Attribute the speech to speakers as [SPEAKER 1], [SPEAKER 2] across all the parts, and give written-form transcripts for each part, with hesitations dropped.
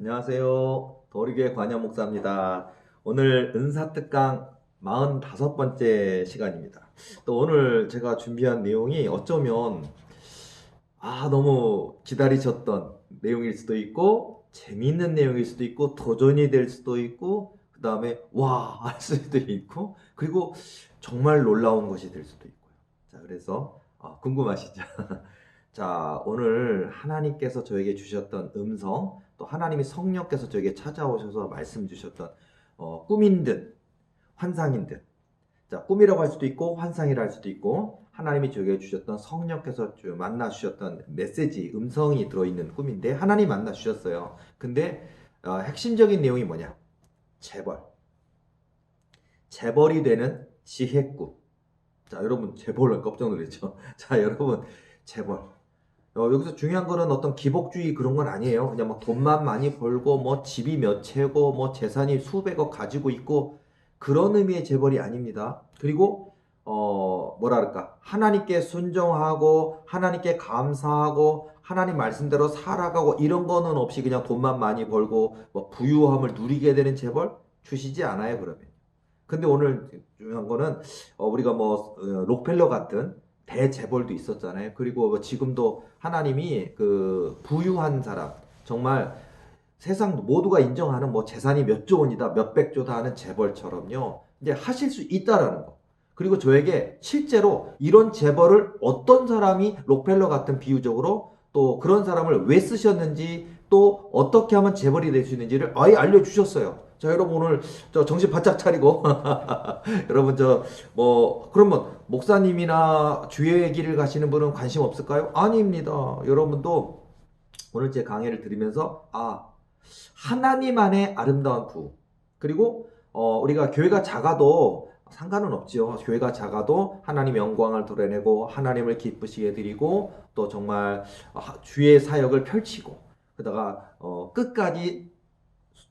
[SPEAKER 1] 안녕하세요. 도리교회 관현 목사입니다. 오늘 은사특강 45번째 시간입니다. 또 오늘 제가 준비한 내용이 어쩌면 너무 기다리셨던 내용일 수도 있고 재미있는 내용일 수도 있고 도전이 될 수도 있고 그 다음에 와 할 수도 있고 그리고 정말 놀라운 것이 될 수도 있고요. 자, 그래서 궁금하시죠? 자, 오늘 하나님께서 저에게 주셨던 음성, 또 하나님이 성령께서 저에게 찾아오셔서 말씀 주셨던 꿈인 듯, 환상인 듯. 자, 꿈이라고 할 수도 있고, 환상이라 할 수도 있고, 하나님이 저에게 주셨던 성령께서 만나 주셨던 메시지, 음성이 들어있는 꿈인데, 하나님 만나 주셨어요. 근데 핵심적인 내용이 뭐냐? 재벌. 재벌이 되는 지혜꿈. 자, 여러분, 재벌은 깜짝 놀랐죠? 자, 여러분, 재벌. 여기서 중요한 거는 어떤 기복주의 그런 건 아니에요. 그냥 막 돈만 많이 벌고 뭐 집이 몇 채고 뭐 재산이 수백억 가지고 있고 그런 의미의 재벌이 아닙니다. 그리고 뭐랄까 하나님께 순종하고 하나님께 감사하고 하나님 말씀대로 살아가고 이런 거는 없이 그냥 돈만 많이 벌고 뭐 부유함을 누리게 되는 재벌 주시지 않아요, 그러면. 근데 오늘 중요한 거는 우리가 뭐 록펠러 같은 대재벌도 있었잖아요. 그리고 뭐 지금도 하나님이 그 부유한 사람, 정말 세상 모두가 인정하는 뭐 재산이 몇 조 원이다, 몇백 조다 하는 재벌처럼요. 이제 하실 수 있다라는 거. 그리고 저에게 실제로 이런 재벌을 어떤 사람이 록펠러 같은 비유적으로 또 그런 사람을 왜 쓰셨는지 또 어떻게 하면 재벌이 될 수 있는지를 아예 알려주셨어요. 자, 여러분 오늘 저 정신 바짝 차리고 여러분 저 뭐 그러면 목사님이나 주의 길을 가시는 분은 관심 없을까요? 아닙니다. 여러분도 오늘 제 강의를 들으면서 하나님 안에 아름다운 부흥. 그리고 우리가 교회가 작아도 상관은 없죠. 교회가 작아도 하나님의 영광을 드러내고 하나님을 기쁘시게 드리고 또 정말 주의 사역을 펼치고 그다가 끝까지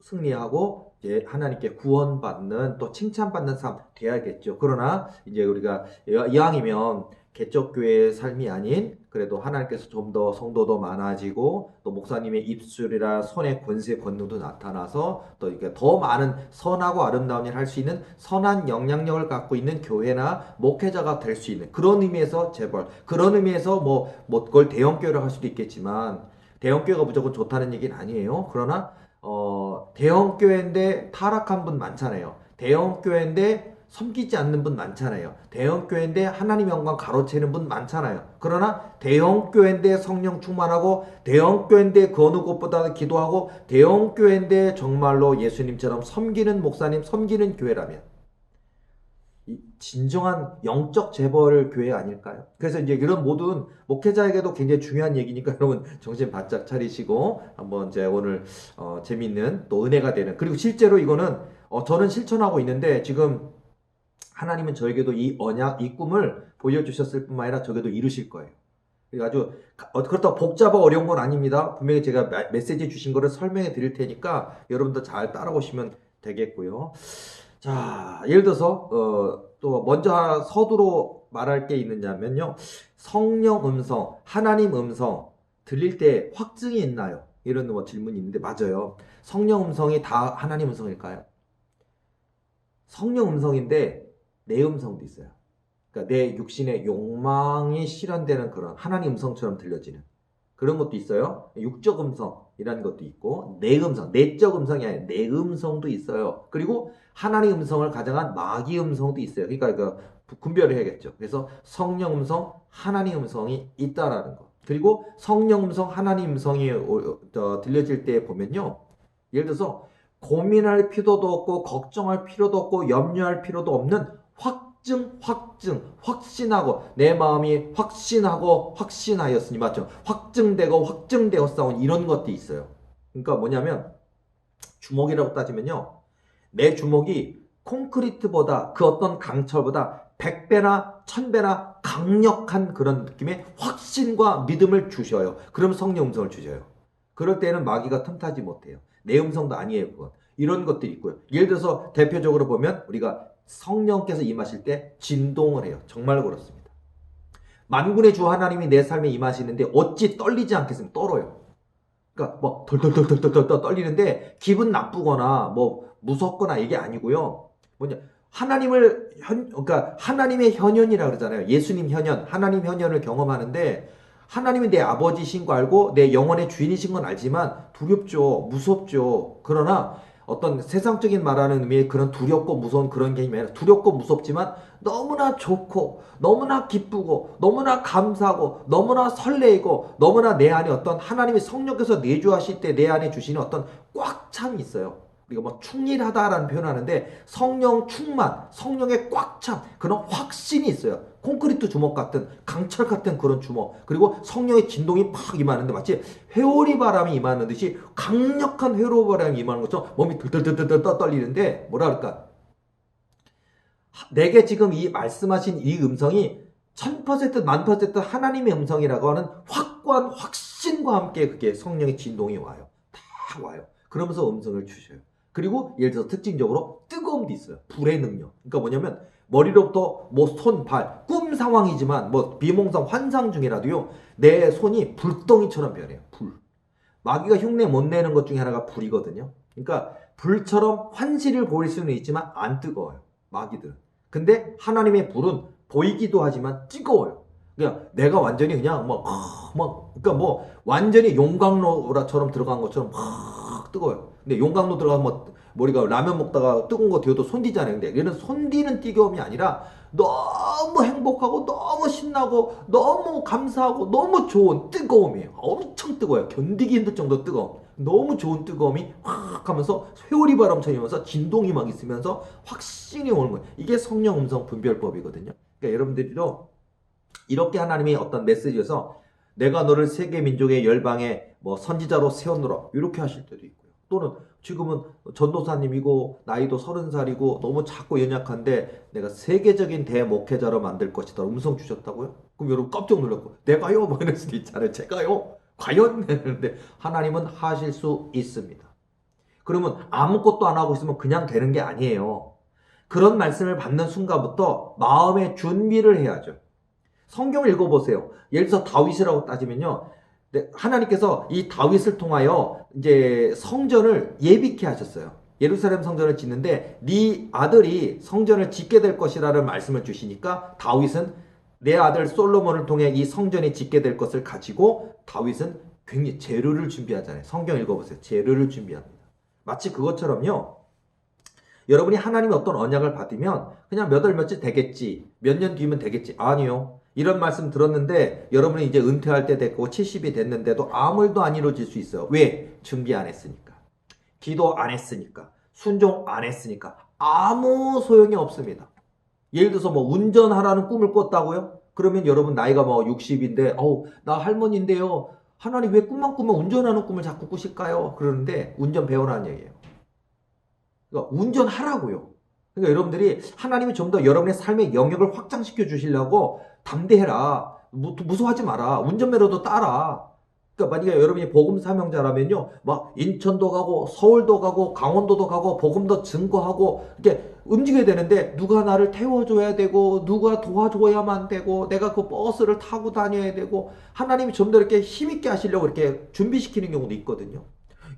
[SPEAKER 1] 승리하고 이제 하나님께 구원받는 또 칭찬받는 삶 돼야겠죠. 그러나 이제 우리가 이왕이면 개척교회의 삶이 아닌 그래도 하나님께서 좀 더 성도도 많아지고 또 목사님의 입술이라 손의 권세 권능도 나타나서 또 이렇게 더 많은 선하고 아름다운 일을 할 수 있는 선한 영향력을 갖고 있는 교회나 목회자가 될 수 있는 그런 의미에서 재벌 그런 의미에서 뭐 그걸 대형교회로 할 수도 있겠지만 대형교회가 무조건 좋다는 얘기는 아니에요. 그러나 대형교회인데 타락한 분 많잖아요. 대형교회인데 섬기지 않는 분 많잖아요. 대형교회인데 하나님 영광 가로채는 분 많잖아요. 그러나 대형교회인데 성령 충만하고 대형교회인데 그 어느 곳보다 기도하고 대형교회인데 정말로 예수님처럼 섬기는 목사님, 섬기는 교회라면 진정한 영적 재벌 교회 아닐까요? 그래서 이제 이런 모든 목회자에게도 굉장히 중요한 얘기니까 여러분 정신 바짝 차리시고 한번 이제 오늘 재밌는 또 은혜가 되는 그리고 실제로 이거는 저는 실천하고 있는데 지금 하나님은 저에게도 이 언약, 이 꿈을 보여주셨을 뿐만 아니라 저에게도 이루실 거예요. 아주 그렇다고 복잡하고 어려운 건 아닙니다. 분명히 제가 메시지 주신 거를 설명해 드릴 테니까 여러분도 잘 따라오시면 되겠고요. 자, 예를 들어서 또 먼저 서두로 말할 게 있느냐면요. 성령 음성, 하나님 음성 들릴 때 확증이 있나요? 이런 뭐 질문이 있는데 맞아요. 성령 음성이 다 하나님 음성일까요? 성령 음성인데 내 음성도 있어요. 그러니까 내 육신의 욕망이 실현되는 그런 하나님 음성처럼 들려지는 그런 것도 있어요. 육적 음성이라는 것도 있고 내 음성, 내적 음성이 아니라 내 음성도 있어요. 그리고 하나님 음성을 가장한 마귀 음성도 있어요. 그러니까 분별을 해야겠죠. 그래서 성령 음성, 하나님 음성이 있다라는 것. 그리고 성령 음성, 하나님 음성이 들려질 때 보면요. 예를 들어서 고민할 필요도 없고 걱정할 필요도 없고 염려할 필요도 없는 확신하고 내 마음이 확신하고 확신하였으니 맞죠? 확증되고 확증되었사오니 이런 것도 있어요. 그러니까 뭐냐면 주먹이라고 따지면요. 내 주먹이 콘크리트보다 그 어떤 강철보다 100배나 1000배나 강력한 그런 느낌의 확신과 믿음을 주셔요. 그럼 성령 음성을 주셔요. 그럴 때는 마귀가 틈타지 못해요. 내 음성도 아니에요, 그건. 이런 것들이 있고요. 예를 들어서 대표적으로 보면 우리가 성령께서 임하실 때 진동을 해요. 정말 그렇습니다. 만군의 주 하나님이 내 삶에 임하시는데 어찌 떨리지 않겠습니까? 떨어요. 그러니까 뭐 덜덜덜덜덜 떨리는데 기분 나쁘거나 뭐 무섭거나 이게 아니고요. 뭐냐 그러니까 하나님의 현현이라 그러잖아요. 예수님 현현, 하나님 현현을 경험하는데 하나님이 내 아버지신 거 알고 내 영혼의 주인이신 건 알지만 두렵죠, 무섭죠. 그러나 어떤 세상적인 말하는 의미의 그런 두렵고 무서운 그런 게 아니라 두렵고 무섭지만 너무나 좋고 너무나 기쁘고 너무나 감사하고 너무나 설레이고 너무나 내 안에 어떤 하나님이 성령께서 내주하실 때 내 안에 주시는 어떤 꽉 참이 있어요. 우리가 뭐 충실하다라는 표현을 하는데 성령 충만, 성령의 꽉 참 그런 확신이 있어요. 콘크리트 주먹 같은 강철 같은 그런 주먹 그리고 성령의 진동이 팍 임하는데 마치 회오리 바람이 임하는 듯이 강력한 회오리 바람이 임하는 것처럼 몸이 들들들들 떨리는데 뭐라 그럴까 내게 지금 이 말씀하신 이 음성이 1000% 10,000% 하나님의 음성이라고 하는 확고한 확신과 함께 그게 성령의 진동이 와요. 다 와요. 그러면서 음성을 주셔요. 그리고 예를 들어서 특징적으로 뜨거움도 있어요. 불의 능력. 그러니까 뭐냐면 머리로부터 뭐 손, 발, 꿈 상황이지만 뭐 비몽상 환상 중이라도요. 내 손이 불덩이처럼 변해요. 불. 마귀가 흉내 못 내는 것 중에 하나가 불이거든요. 그러니까 불처럼 환시를 보일 수는 있지만 안 뜨거워요. 마귀들은. 근데 하나님의 불은 보이기도 하지만 뜨거워요. 그냥 내가 완전히 그냥 그러니까 뭐 완전히 용광로처럼 들어간 것처럼 막 뜨거워요. 근데 용광로 들어가면 뭐 우리가 라면 먹다가 뜨거운 거 데워도 손디잖아요. 근데 얘는 손디는 뜨거움이 아니라 너무 행복하고 너무 신나고 너무 감사하고 너무 좋은 뜨거움이에요. 엄청 뜨거워요. 견디기 힘들 정도 뜨거움. 너무 좋은 뜨거움이 확 하면서 회오리 바람처럼 오면서 진동이 막 있으면서 확신이 오는 거예요. 이게 성령 음성 분별법이거든요. 그러니까 여러분들도 이렇게 하나님이 어떤 메시지에서 내가 너를 세계 민족의 열방의 뭐 선지자로 세웠노라 이렇게 하실 때도 있고요. 또는 지금은 전도사님이고 나이도 30살이고 너무 작고 연약한데 내가 세계적인 대목회자로 만들 것이다 음성 주셨다고요? 그럼 여러분 깜짝 놀랐고 내가요? 뭐 이럴 수도 있잖아요. 제가요? 과연? 그런데 하나님은 하실 수 있습니다. 그러면 아무것도 안 하고 있으면 그냥 되는 게 아니에요. 그런 말씀을 받는 순간부터 마음의 준비를 해야죠. 성경을 읽어보세요. 예를 들어서 다윗이라고 따지면요. 하나님께서 이 다윗을 통하여 이제 성전을 예비케 하셨어요. 예루살렘 성전을 짓는데 네 아들이 성전을 짓게 될 것이라는 말씀을 주시니까 다윗은 내 아들 솔로몬을 통해 이 성전이 짓게 될 것을 가지고 다윗은 굉장히 재료를 준비하잖아요. 성경 읽어보세요. 재료를 준비합니다. 마치 그것처럼요. 여러분이 하나님의 어떤 언약을 받으면 그냥 몇 월 며칠 되겠지. 몇 년 뒤면 되겠지. 아니요. 이런 말씀 들었는데 여러분이 이제 은퇴할 때 됐고 70이 됐는데도 아무 일도 안 이루어질 수 있어요. 왜? 준비 안 했으니까. 기도 안 했으니까. 순종 안 했으니까. 아무 소용이 없습니다. 예를 들어서 뭐 운전하라는 꿈을 꿨다고요? 그러면 여러분 나이가 뭐 60인데 나 할머니인데요. 하나님 왜 꿈만 꾸면 운전하는 꿈을 자꾸 꾸실까요? 그러는데 운전 배우라는 얘기예요. 그러니까 운전하라고요. 그러니까 여러분들이 하나님이 좀 더 여러분의 삶의 영역을 확장시켜 주시려고 담대해라. 무서워하지 마라. 운전면허도 따라. 그러니까 만약에 여러분이 복음 사명자라면요. 막 인천도 가고 서울도 가고 강원도도 가고 복음도 증거하고 이렇게 움직여야 되는데 누가 나를 태워줘야 되고 누가 도와줘야만 되고 내가 그 버스를 타고 다녀야 되고 하나님이 좀 더 이렇게 힘있게 하시려고 이렇게 준비시키는 경우도 있거든요.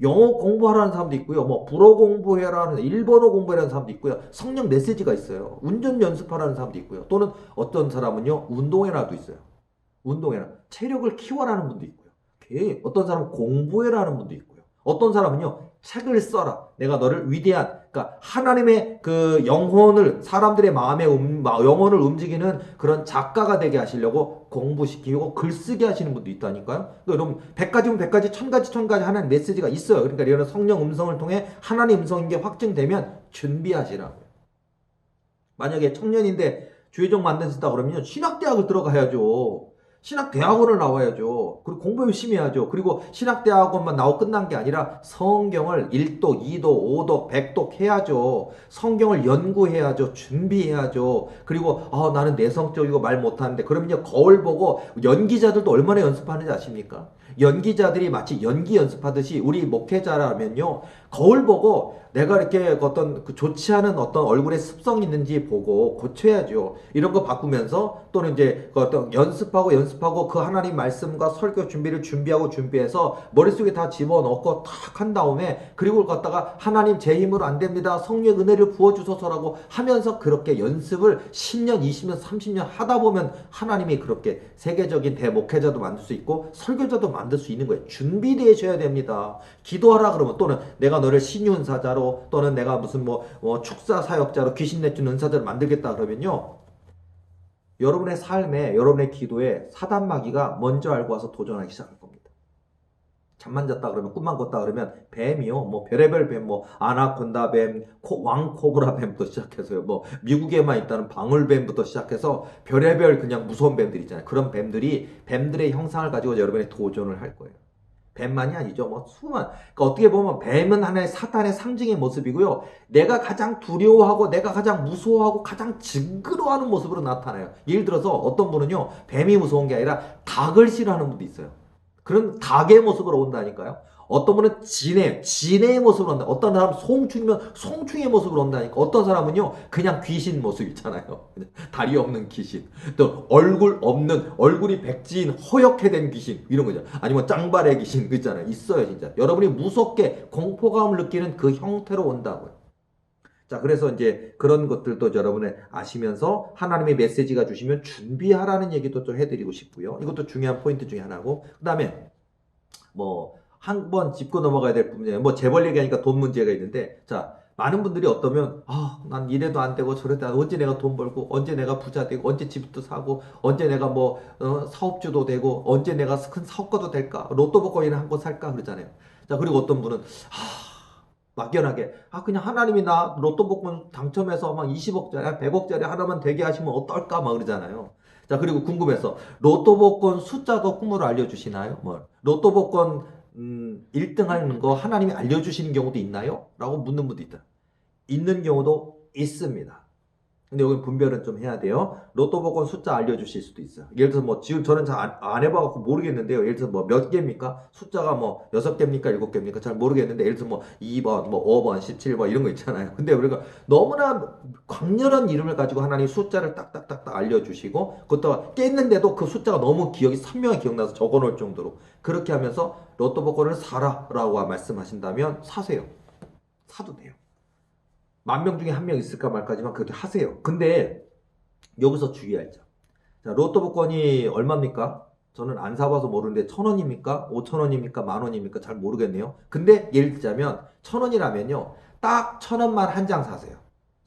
[SPEAKER 1] 영어 공부하라는 사람도 있고요. 뭐 불어 공부해라는 일본어 공부하라는 사람도 있고요. 성령 메시지가 있어요. 운전 연습하라는 사람도 있고요. 또는 어떤 사람은요. 운동해라도 있어요. 운동해라. 체력을 키워라는 분도 있고요. 어떤 사람은 공부해라는 분도 있고요. 어떤 사람은요. 책을 써라. 내가 너를 위대한 그러니까 하나님의 그 영혼을 사람들의 마음의 영혼을 움직이는 그런 작가가 되게 하시려고 공부시키고 글쓰게 하시는 분도 있다니까요. 그러니까 여러분 100가지면 100가지 1000가지 1000가지 하나님 메시지가 있어요. 그러니까 이런 성령 음성을 통해 하나님 음성인 게 확증되면 준비하시라고요. 만약에 청년인데 주의종 만드신다 그러면 신학대학을 들어가야죠. 신학대학원을 나와야죠. 그리고 공부 열심히 해야죠. 그리고 신학대학원만 나오고 끝난 게 아니라 성경을 1독, 2독, 5독, 100독 해야죠. 성경을 연구해야죠. 준비해야죠. 그리고 나는 내성적이고 말 못하는데 그러면요 거울 보고 연기자들도 얼마나 연습하는지 아십니까? 연기자들이 마치 연기 연습하듯이 우리 목회자라면요 거울 보고 내가 이렇게 어떤 좋지 않은 어떤 얼굴에 습성이 있는지 보고 고쳐야죠. 이런 거 바꾸면서 또는 이제 어떤 연습하고 그 하나님 말씀과 설교 성격 준비를 준비해서 머릿속에 다 집어넣고 탁 한 다음에 그리고 그걸 갖다가 하나님 제 힘으로 안 됩니다. 성령의 은혜를 부어주소서라고 하면서 그렇게 연습을 10년, 20년, 30년 하다 보면 하나님이 그렇게 세계적인 대목회자도 만들 수 있고 설교자도 만들 수 있는 거예요. 준비되셔야 됩니다. 기도하라 그러면 또는 내가 너를 신유은사자로 또는 내가 무슨 축사 사역자로 귀신 내쫓는 은사자를 만들겠다 그러면요. 여러분의 삶에 여러분의 기도에 사단 마귀가 먼저 알고 와서 도전하기 시작할 겁니다. 잠만 잤다 그러면 꿈만 꿨다 그러면 뱀이요. 별의별 뱀, 아나콘다 뱀, 왕코브라 뱀부터 시작해서요. 미국에만 있다는 방울뱀부터 시작해서 별의별 그냥 무서운 뱀들 있잖아요. 그런 뱀들의 형상을 가지고 여러분이 도전을 할 거예요. 뱀만이 아니죠. 그러니까 어떻게 보면 뱀은 하나의 사탄의 상징의 모습이고요. 내가 가장 두려워하고 내가 가장 무서워하고 가장 징그러워하는 모습으로 나타나요. 예를 들어서 어떤 분은요. 뱀이 무서운 게 아니라 닭을 싫어하는 분도 있어요. 그런 닭의 모습으로 온다니까요. 어떤 분은 진해의 모습으로 온다. 어떤 사람은 송충이면 송충의 모습으로 온다니까. 어떤 사람은요, 그냥 귀신 모습 있잖아요. 다리 없는 귀신. 또 얼굴이 백지인 허옇게 된 귀신. 이런 거죠. 아니면 짱발의 귀신. 그 있잖아요. 있어요, 진짜. 여러분이 무섭게 공포감을 느끼는 그 형태로 온다고요. 자, 그래서 이제 그런 것들도 여러분이 아시면서 하나님의 메시지가 주시면 준비하라는 얘기도 좀 해드리고 싶고요. 이것도 중요한 포인트 중에 하나고. 그 다음에 한 번 짚고 넘어가야 될 부분이에요. 재벌 얘기하니까 돈 문제가 있는데, 자, 많은 분들이 어떠면, 난 이래도 안 되고 저래도 안 되고, 언제 내가 돈 벌고, 언제 내가 부자 되고, 언제 집도 사고, 언제 내가 사업주도 되고, 언제 내가 큰 사업가도 될까? 로또 복권이나 한 번 살까? 그러잖아요. 자, 그리고 어떤 분은, 막연하게, 그냥 하나님이 나 로또 복권 당첨해서 막 20억짜리, 100억짜리 하나만 되게 하시면 어떨까? 막 그러잖아요. 자, 그리고 궁금해서, 로또 복권 숫자도 꿈으로 알려주시나요? 로또 복권 1등 하는 거 하나님이 알려주시는 경우도 있나요? 라고 묻는 분도 있다. 있는 경우도 있습니다. 근데 여기 분별은 좀 해야 돼요. 로또 복권 숫자 알려주실 수도 있어요. 예를 들어서 지금 저는 잘 안 해봐갖고 모르겠는데요. 예를 들어서 몇 개입니까? 숫자가 6개입니까? 7개입니까? 잘 모르겠는데 예를 들어서 2번, 5번, 17번 이런 거 있잖아요. 근데 우리가 너무나 강렬한 이름을 가지고 하나님 숫자를 딱딱딱딱 알려주시고 그것도 깼는데도 그 숫자가 너무 기억이 선명하게 기억나서 적어놓을 정도로 그렇게 하면서 로또 복권을 사라라고 말씀하신다면 사세요. 사도 돼요. 10,000명 중에 1명 있을까 말까지만 그렇게 하세요. 근데 여기서 주의할 점. 자, 로또 복권이 얼마입니까? 저는 안 사봐서 모르는데 1,000원입니까? 5,000원입니까? 10,000원입니까? 잘 모르겠네요. 근데 예를 들자면 1,000원이라면요. 딱 1,000원만 한 장 사세요.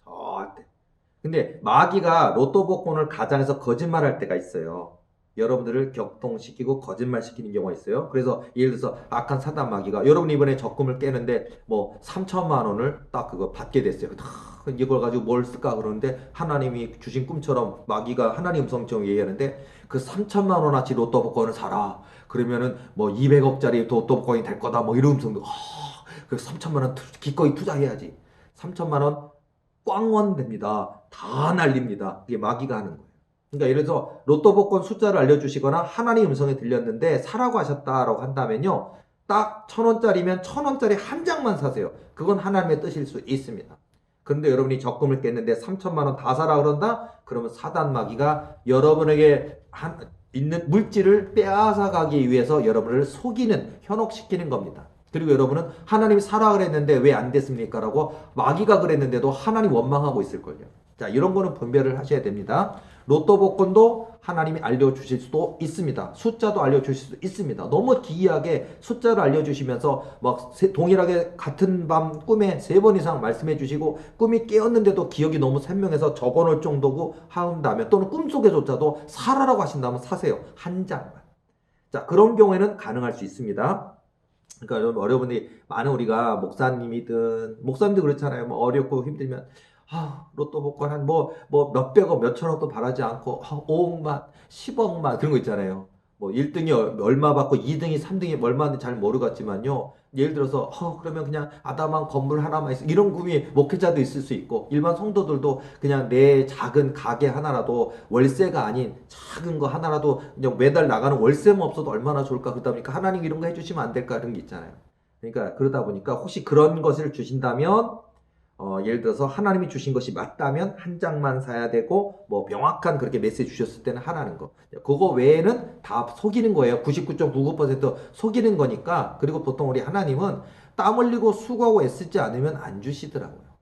[SPEAKER 1] 절대. 근데 마귀가 로또 복권을 가장해서 거짓말할 때가 있어요. 여러분들을 격동시키고 거짓말시키는 경우가 있어요. 그래서 예를 들어서 악한 사단 마귀가 여러분 이번에 적금을 깨는데 3천만 원을 딱 그거 받게 됐어요. 이걸 가지고 뭘 쓸까 그러는데 하나님이 주신 꿈처럼 마귀가 하나님 음성처럼 얘기하는데 그 3천만 원어치 로또 복권을 사라. 그러면은 200억짜리 로또 복권이 될 거다. 이런 음성도 그래서 3천만 원 기꺼이 투자해야지. 3천만 원 꽝원 됩니다. 다 날립니다. 이게 마귀가 하는 거예요. 그러니까 예를 들어서 로또 복권 숫자를 알려주시거나 하나님 음성이 들렸는데 사라고 하셨다라고 한다면요. 딱 1,000원짜리면 1,000원짜리 한 장만 사세요. 그건 하나님의 뜻일 수 있습니다. 그런데 여러분이 적금을 깼는데 3천만 원 다 사라 그런다? 그러면 사단 마귀가 여러분에게 있는 물질을 빼앗아 가기 위해서 여러분을 속이는, 현혹시키는 겁니다. 그리고 여러분은 하나님이 사라 그랬는데 왜 안 됐습니까? 라고 마귀가 그랬는데도 하나님 원망하고 있을걸요. 자, 이런 거는 분별을 하셔야 됩니다. 로또 복권도 하나님이 알려주실 수도 있습니다. 숫자도 알려주실 수도 있습니다. 너무 기이하게 숫자를 알려주시면서 동일하게 같은 밤 꿈에 3번 이상 말씀해 주시고 꿈이 깨었는데도 기억이 너무鮮明해서 적어놓을 정도고 한다면 또는 꿈속에조차도 사라라고 하신다면 사세요. 한 장만. 자, 그런 경우에는 가능할 수 있습니다. 그러니까 여러분들이 많은 우리가 목사님도 그렇잖아요. 어렵고 힘들면 로또 복권 한 몇백억, 몇천억도 바라지 않고 5억만, 10억만 그런 거 있잖아요. 1등이 얼마 받고 2등이, 3등이 얼마인지 잘 모르겠지만요. 예를 들어서 그러면 그냥 아담한 건물 하나만 있어. 이런 꿈이 목회자도 있을 수 있고 일반 성도들도 그냥 내 작은 가게 하나라도 월세가 아닌 작은 거 하나라도 그냥 매달 나가는 월세만 없어도 얼마나 좋을까. 그러다 보니까 하나님 이런 거 해주시면 안 될까 이런 게 있잖아요. 그러니까 그러다 보니까 혹시 그런 것을 주신다면 예를 들어서 하나님이 주신 것이 맞다면 한 장만 사야 되고 뭐 명확한 그렇게 메시지 주셨을 때는 하라는 거. 그거 외에는 다 속이는 거예요. 99.99% 속이는 거니까. 그리고 보통 우리 하나님은 땀 흘리고 수고하고 애쓰지 않으면 안 주시더라고요.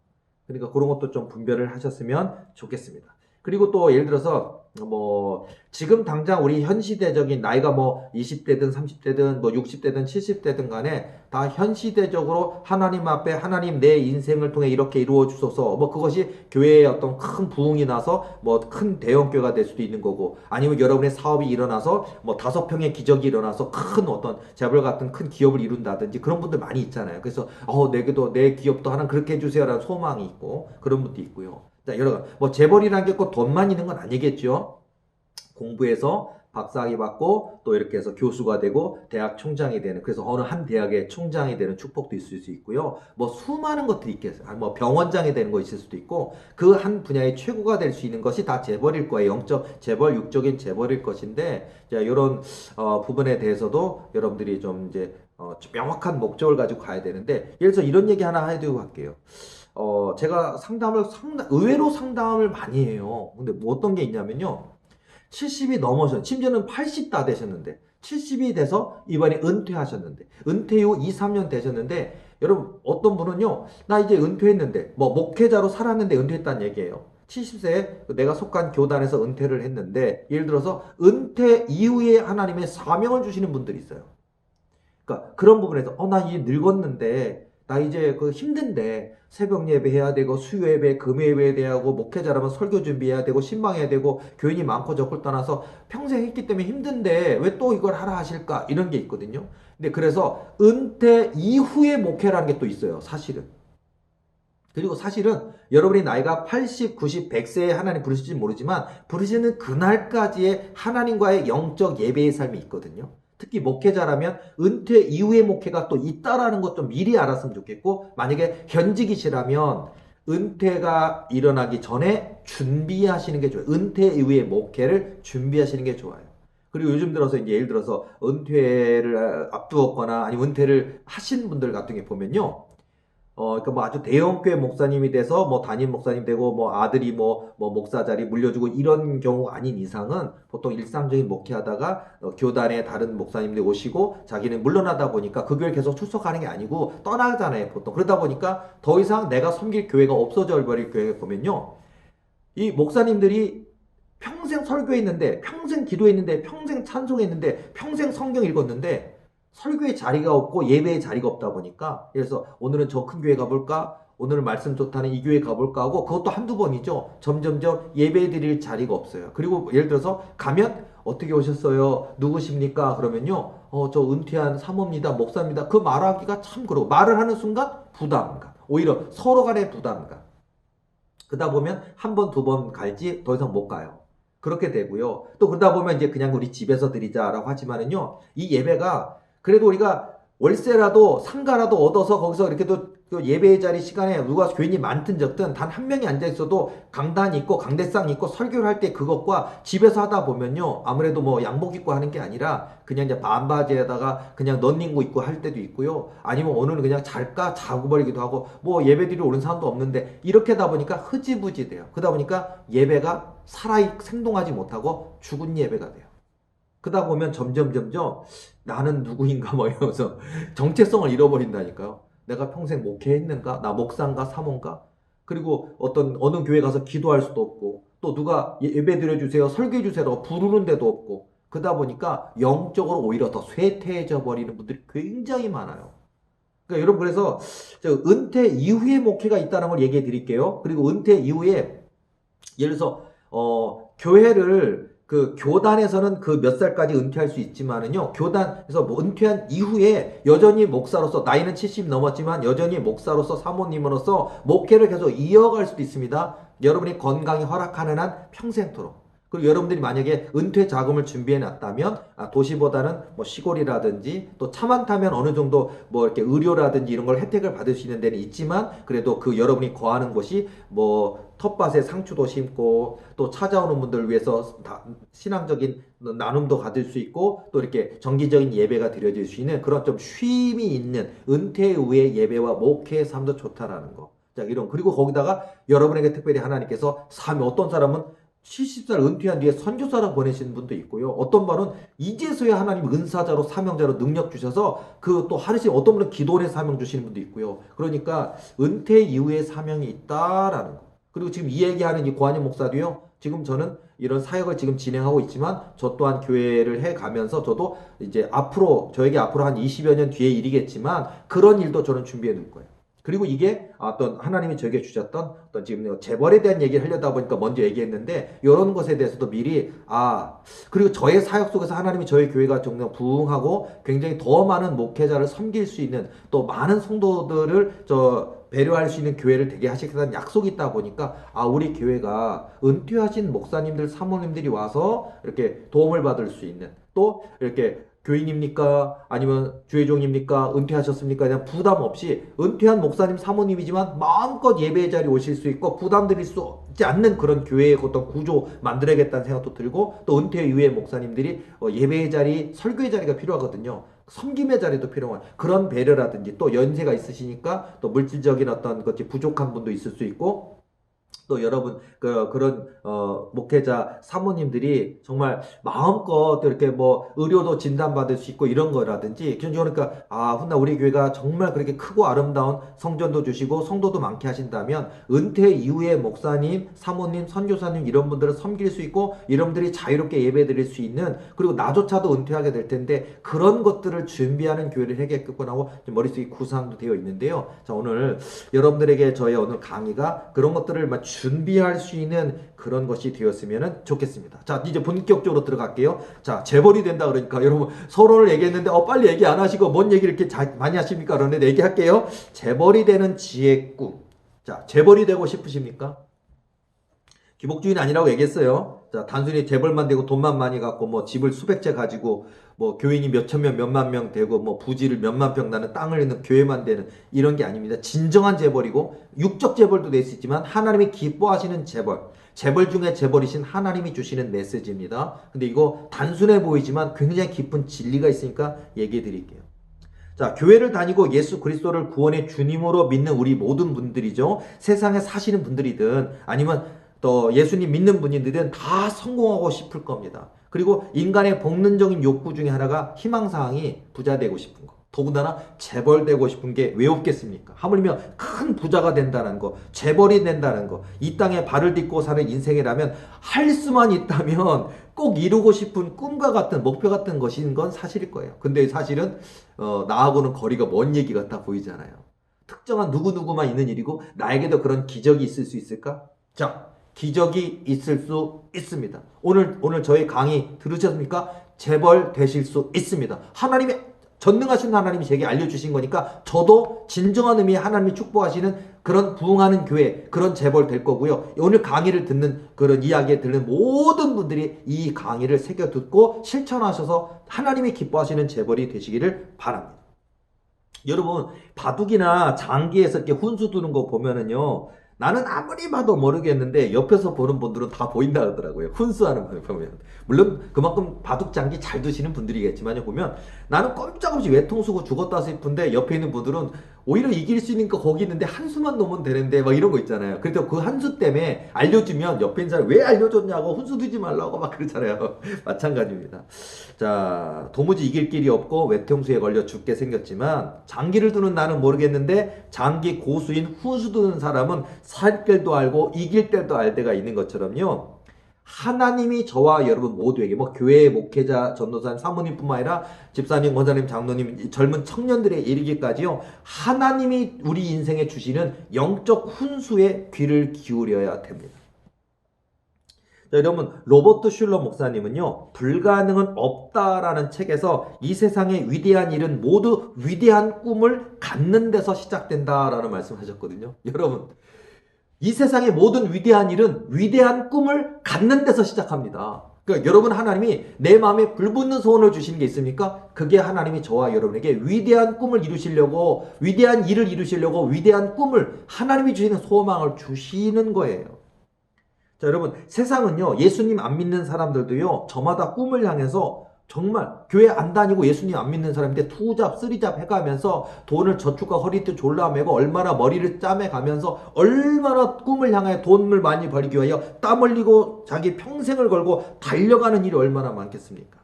[SPEAKER 1] 그러니까 그런 것도 좀 분별을 하셨으면 좋겠습니다. 그리고 또 예를 들어서 뭐 지금 당장 우리 현 시대적인 나이가 뭐 20대든 30대든 뭐 60대든 70대든 간에 다 현 시대적으로 하나님 앞에 하나님 내 인생을 통해 이렇게 이루어 주소서 뭐 그것이 교회에 어떤 큰 부흥이 나서 뭐 큰 대형 교회가 될 수도 있는 거고 아니면 여러분의 사업이 일어나서 뭐 5평의 기적이 일어나서 큰 어떤 재벌 같은 큰 기업을 이룬다든지 그런 분들 많이 있잖아요. 그래서 내게도 내 기업도 하나 그렇게 해주세요라는 소망이 있고 그런 분도 있고요. 자, 뭐 재벌이라는 게 꼭 돈만 있는 건 아니겠죠. 공부해서 박사학위 받고 또 이렇게 해서 교수가 되고 대학 총장이 되는 그래서 어느 한 대학의 총장이 되는 축복도 있을 수 있고요. 뭐 수많은 것들이 있겠어요. 뭐 병원장이 되는 거 있을 수도 있고 그 한 분야의 최고가 될 수 있는 것이 다 재벌일 거예요. 영적 재벌, 육적인 재벌일 것인데 자, 이런 부분에 대해서도 여러분들이 좀 이제 좀 명확한 목적을 가지고 가야 되는데 예를 들어서 이런 얘기 하나 해드리고 갈게요. 제가 의외로 상담을 많이 해요. 근데 뭐 어떤 게 있냐면요. 70이 넘어서 심지어는 80 다 되셨는데 70이 돼서 이번에 은퇴하셨는데 은퇴 후 2, 3년 되셨는데 여러분 어떤 분은요. 나 이제 은퇴했는데 뭐 목회자로 살았는데 은퇴했다는 얘기예요. 70세에 내가 속한 교단에서 은퇴를 했는데 예를 들어서 은퇴 이후에 하나님의 사명을 주시는 분들이 있어요. 그러니까 그런 부분에서 나 이제 늙었는데 나 이제 그 힘든데 새벽 예배 해야 되고 수요 예배, 금요 예배 해야 되고 목회자라면 설교 준비해야 되고 신방해야 되고 교인이 많고 적을 떠나서 평생 했기 때문에 힘든데 왜 또 이걸 하라 하실까 이런 게 있거든요. 근데 그래서 은퇴 이후에 목회라는 게 또 있어요. 사실은. 그리고 사실은 여러분이 나이가 80, 90, 100세에 하나님 부르실지 모르지만 부르시는 그날까지의 하나님과의 영적 예배의 삶이 있거든요. 특히 목회자라면 은퇴 이후의 목회가 또 있다라는 것 좀 미리 알았으면 좋겠고 만약에 현직이시라면 은퇴가 일어나기 전에 준비하시는 게 좋아요. 은퇴 이후의 목회를 준비하시는 게 좋아요. 그리고 요즘 들어서 이제 예를 들어서 은퇴를 앞두었거나 아니면 은퇴를 하신 분들 같은 게 보면요. 그러니까 뭐 아주 대형교회 목사님이 돼서 뭐 담임 목사님 되고 뭐 아들이 뭐 목사 자리 물려주고 이런 경우가 아닌 이상은 보통 일상적인 목회하다가 교단에 다른 목사님들 오시고 자기는 물러나다 보니까 그 교회 계속 출석하는 게 아니고 떠나잖아요 보통. 그러다 보니까 더 이상 내가 섬길 교회가 없어져 버릴 교회 보면요. 이 목사님들이 평생 설교했는데 평생 기도했는데 평생 찬송했는데 평생 성경 읽었는데 설교의 자리가 없고 예배의 자리가 없다 보니까 그래서 오늘은 저 큰 교회 가볼까? 오늘 말씀 좋다는 이 교회 가볼까 하고 그것도 한두 번이죠. 점점점 예배 드릴 자리가 없어요. 그리고 예를 들어서 가면 어떻게 오셨어요? 누구십니까? 그러면요. 저 은퇴한 사모입니다. 목사입니다. 그 말하기가 참 그러고 말을 하는 순간 부담감. 오히려 서로 간의 부담감. 그러다 보면 한 번, 두 번 갈지 더 이상 못 가요. 그렇게 되고요. 또 그러다 보면 이제 그냥 우리 집에서 드리자라고 하지만은요. 이 예배가 그래도 우리가 월세라도 상가라도 얻어서 거기서 이렇게도 그 예배의 자리 시간에 누가 교인이 많든 적든 단 한 명이 앉아 있어도 강단 있고 강대상 있고 설교를 할 때 그것과 집에서 하다 보면요 아무래도 뭐 양복 입고 하는 게 아니라 그냥 이제 반바지에다가 그냥 런닝구 입고 할 때도 있고요 아니면 오늘은 그냥 잘까 자고 버리기도 하고 뭐 예배드리러 오는 사람도 없는데 이렇게 하다 보니까 흐지부지 돼요. 그러다 보니까 예배가 생동하지 못하고 죽은 예배가 돼요. 그러다 보면 점점 나는 누구인가 뭐 이러면서 정체성을 잃어버린다니까요. 내가 평생 목회했는가? 나 목사인가? 사모인가? 그리고 어느 교회 가서 기도할 수도 없고 또 누가 예배 드려주세요 설교해 주세요라고 부르는 데도 없고 그러다 보니까 영적으로 오히려 더 쇠퇴해져 버리는 분들이 굉장히 많아요. 그러니까 여러분 그래서 은퇴 이후에 목회가 있다는 걸 얘기해 드릴게요. 그리고 은퇴 이후에 예를 들어서 교회를 그 교단에서는 그 몇 살까지 은퇴할 수 있지만은요 교단에서 뭐 은퇴한 이후에 여전히 목사로서 나이는 70 넘었지만 여전히 목사로서 사모님으로서 목회를 계속 이어갈 수도 있습니다. 여러분이 건강이 허락하는 한 평생토록. 그리고 여러분들이 만약에 은퇴 자금을 준비해 놨다면 도시보다는 뭐 시골이라든지 또 차만 타면 어느 정도 뭐 이렇게 의료라든지 이런 걸 혜택을 받을 수 있는 데는 있지만 그래도 그 여러분이 거하는 곳이 뭐 텃밭에 상추도 심고 또 찾아오는 분들을 위해서 신앙적인 나눔도 가질 수 있고 또 이렇게 정기적인 예배가 드려질 수 있는 그런 좀 쉼이 있는 은퇴 후의 예배와 목회의 삶도 좋다라는 거. 자, 이런. 그리고 거기다가 여러분에게 특별히 하나님께서 어떤 사람은 70살 은퇴한 뒤에 선교사로 보내시는 분도 있고요. 어떤 분은 이제서야 하나님 은사자로 사명자로 능력 주셔서 그 또 하루씩 어떤 분은 기도의 사명 주시는 분도 있고요. 그러니까 은퇴 이후에 사명이 있다라는 거. 그리고 지금 이 얘기하는 이 고한영 목사도요. 지금 저는 이런 사역을 지금 진행하고 있지만 저 또한 교회를 해 가면서 저도 이제 저에게 앞으로 한 20여 년 뒤의 일이겠지만 그런 일도 저는 준비해 놓을 거예요. 그리고 이게 어떤 하나님이 저에게 주셨던 어떤 지금 재벌에 대한 얘기를 하려다 보니까 먼저 얘기했는데 이런 것에 대해서도 미리 그리고 저의 사역 속에서 하나님이 저희 교회가 정말 부흥하고 굉장히 더 많은 목회자를 섬길 수 있는 또 많은 성도들을 배려할 수 있는 교회를 되게 하시겠다는 약속이 있다 보니까 우리 교회가 은퇴하신 목사님들 사모님들이 와서 이렇게 도움을 받을 수 있는 또 이렇게 교인입니까? 아니면 주회종입니까? 은퇴하셨습니까? 그냥 부담 없이 은퇴한 목사님 사모님이지만 마음껏 예배의 자리에 오실 수 있고 부담 드릴 수 있지 않는 그런 교회의 어떤 구조 만들어야겠다는 생각도 들고 또 은퇴 이후에 목사님들이 예배의 자리, 설교의 자리가 필요하거든요. 섬김의 자리도 필요한 그런 배려라든지 또 연세가 있으시니까 또 물질적인 어떤 것이 부족한 분도 있을 수 있고 또 여러분 그런 목회자 사모님들이 정말 마음껏 이렇게 의료도 진단받을 수 있고 이런 거라든지 그러니까 훗날 우리 교회가 정말 그렇게 크고 아름다운 성전도 주시고 성도도 많게 하신다면 은퇴 이후에 목사님, 사모님, 선교사님 이런 분들을 섬길 수 있고 여러분들이 자유롭게 예배 드릴 수 있는 그리고 나조차도 은퇴하게 될 텐데 그런 것들을 준비하는 교회를 해야겠구나고 머릿속에 구상도 되어 있는데요. 자, 오늘 여러분들에게 저의 오늘 강의가 그런 것들을 준비할 수 있는 그런 것이 되었으면 좋겠습니다. 자, 이제 본격적으로 들어갈게요. 자, 재벌이 된다 그러니까 여러분 서론을 얘기했는데 빨리 얘기 안 하시고 뭔 얘기를 이렇게 많이 하십니까? 그런데 얘기할게요. 재벌이 되는 지혜 꿈. 자, 재벌이 되고 싶으십니까? 기복주의는 아니라고 얘기했어요. 자, 단순히 재벌만 되고 돈만 많이 갖고 집을 수백 채 가지고 교인이 몇천 명, 몇만 명 되고 부지를 몇만 평 나는 땅을 있는 교회만 되는 이런 게 아닙니다. 진정한 재벌이고 육적 재벌도 될 수 있지만 하나님이 기뻐하시는 재벌 중에 재벌이신 하나님이 주시는 메시지입니다. 근데 이거 단순해 보이지만 굉장히 깊은 진리가 있으니까 얘기해 드릴게요. 자, 교회를 다니고 예수 그리스도를 구원의 주님으로 믿는 우리 모든 분들이죠. 세상에 사시는 분들이든 아니면 또 예수님 믿는 분들은 다 성공하고 싶을 겁니다. 그리고 인간의 본능적인 욕구 중에 하나가 희망사항이 부자 되고 싶은 거. 더군다나 재벌 되고 싶은 게 왜 없겠습니까? 하물며 큰 부자가 된다는 거, 재벌이 된다는 거, 이 땅에 발을 딛고 사는 인생이라면 할 수만 있다면 꼭 이루고 싶은 꿈과 같은 목표 같은 것인 건 사실일 거예요. 근데 사실은 나하고는 거리가 먼 얘기 같아 보이잖아요. 특정한 누구누구만 있는 일이고 나에게도 그런 기적이 있을 수 있을까? 자, 기적이 있을 수 있습니다. 오늘 저희 강의 들으셨습니까? 재벌 되실 수 있습니다. 하나님이 전능하신 하나님이 제게 알려주신 거니까 저도 진정한 의미의 하나님이 축복하시는 그런 부흥하는 교회, 그런 재벌 될 거고요. 오늘 강의를 듣는 그런 이야기에 듣는 모든 분들이 이 강의를 새겨 듣고 실천하셔서 하나님이 기뻐하시는 재벌이 되시기를 바랍니다. 여러분, 바둑이나 장기에서 이렇게 훈수 두는 거 보면은요, 나는 아무리 봐도 모르겠는데 옆에서 보는 분들은 다 보인다 그러더라고요. 훈수하는 걸 보면. 물론 그만큼 바둑장기 잘 두시는 분들이겠지만요. 보면 나는 꼼짝없이 외통수고 죽었다 싶은데 옆에 있는 분들은 오히려 이길 수 있는 거 거기 있는데 한 수만 놓으면 되는데 막 이런 거 있잖아요. 그래서 그 한 수 때문에 알려주면 옆에 있는 사람이 왜 알려줬냐고 훈수 두지 말라고 막 그러잖아요. 마찬가지입니다. 자, 도무지 이길 길이 없고 외통수에 걸려 죽게 생겼지만 장기를 두는 나는 모르겠는데 장기 고수인 훈수 두는 사람은 살 때도 알고 이길 때도 알 때가 있는 것처럼요. 하나님이 저와 여러분 모두에게 교회 목회자, 전도사님, 사모님뿐만 아니라 집사님, 권사님, 장로님, 젊은 청년들에 이르기까지요. 하나님이 우리 인생에 주시는 영적 훈수에 귀를 기울여야 됩니다. 자, 여러분 로버트 슐러 목사님은요. 불가능은 없다라는 책에서 이 세상의 위대한 일은 모두 위대한 꿈을 갖는 데서 시작된다라는 말씀하셨거든요. 여러분 이 세상의 모든 위대한 일은 위대한 꿈을 갖는 데서 시작합니다. 그러니까 여러분 하나님이 내 마음에 불붙는 소원을 주시는 게 있습니까? 그게 하나님이 저와 여러분에게 위대한 꿈을 이루시려고 위대한 일을 이루시려고 위대한 꿈을 하나님이 주시는 소망을 주시는 거예요. 자, 여러분 세상은요 예수님 안 믿는 사람들도요 저마다 꿈을 향해서 정말 교회 안 다니고 예수님 안 믿는 사람인데 투잡, 쓰리잡 해가면서 돈을 저축과 허리띠 졸라매고 얼마나 머리를 짜매가면서 얼마나 꿈을 향해 돈을 많이 벌기 위하여 땀 흘리고 자기 평생을 걸고 달려가는 일이 얼마나 많겠습니까?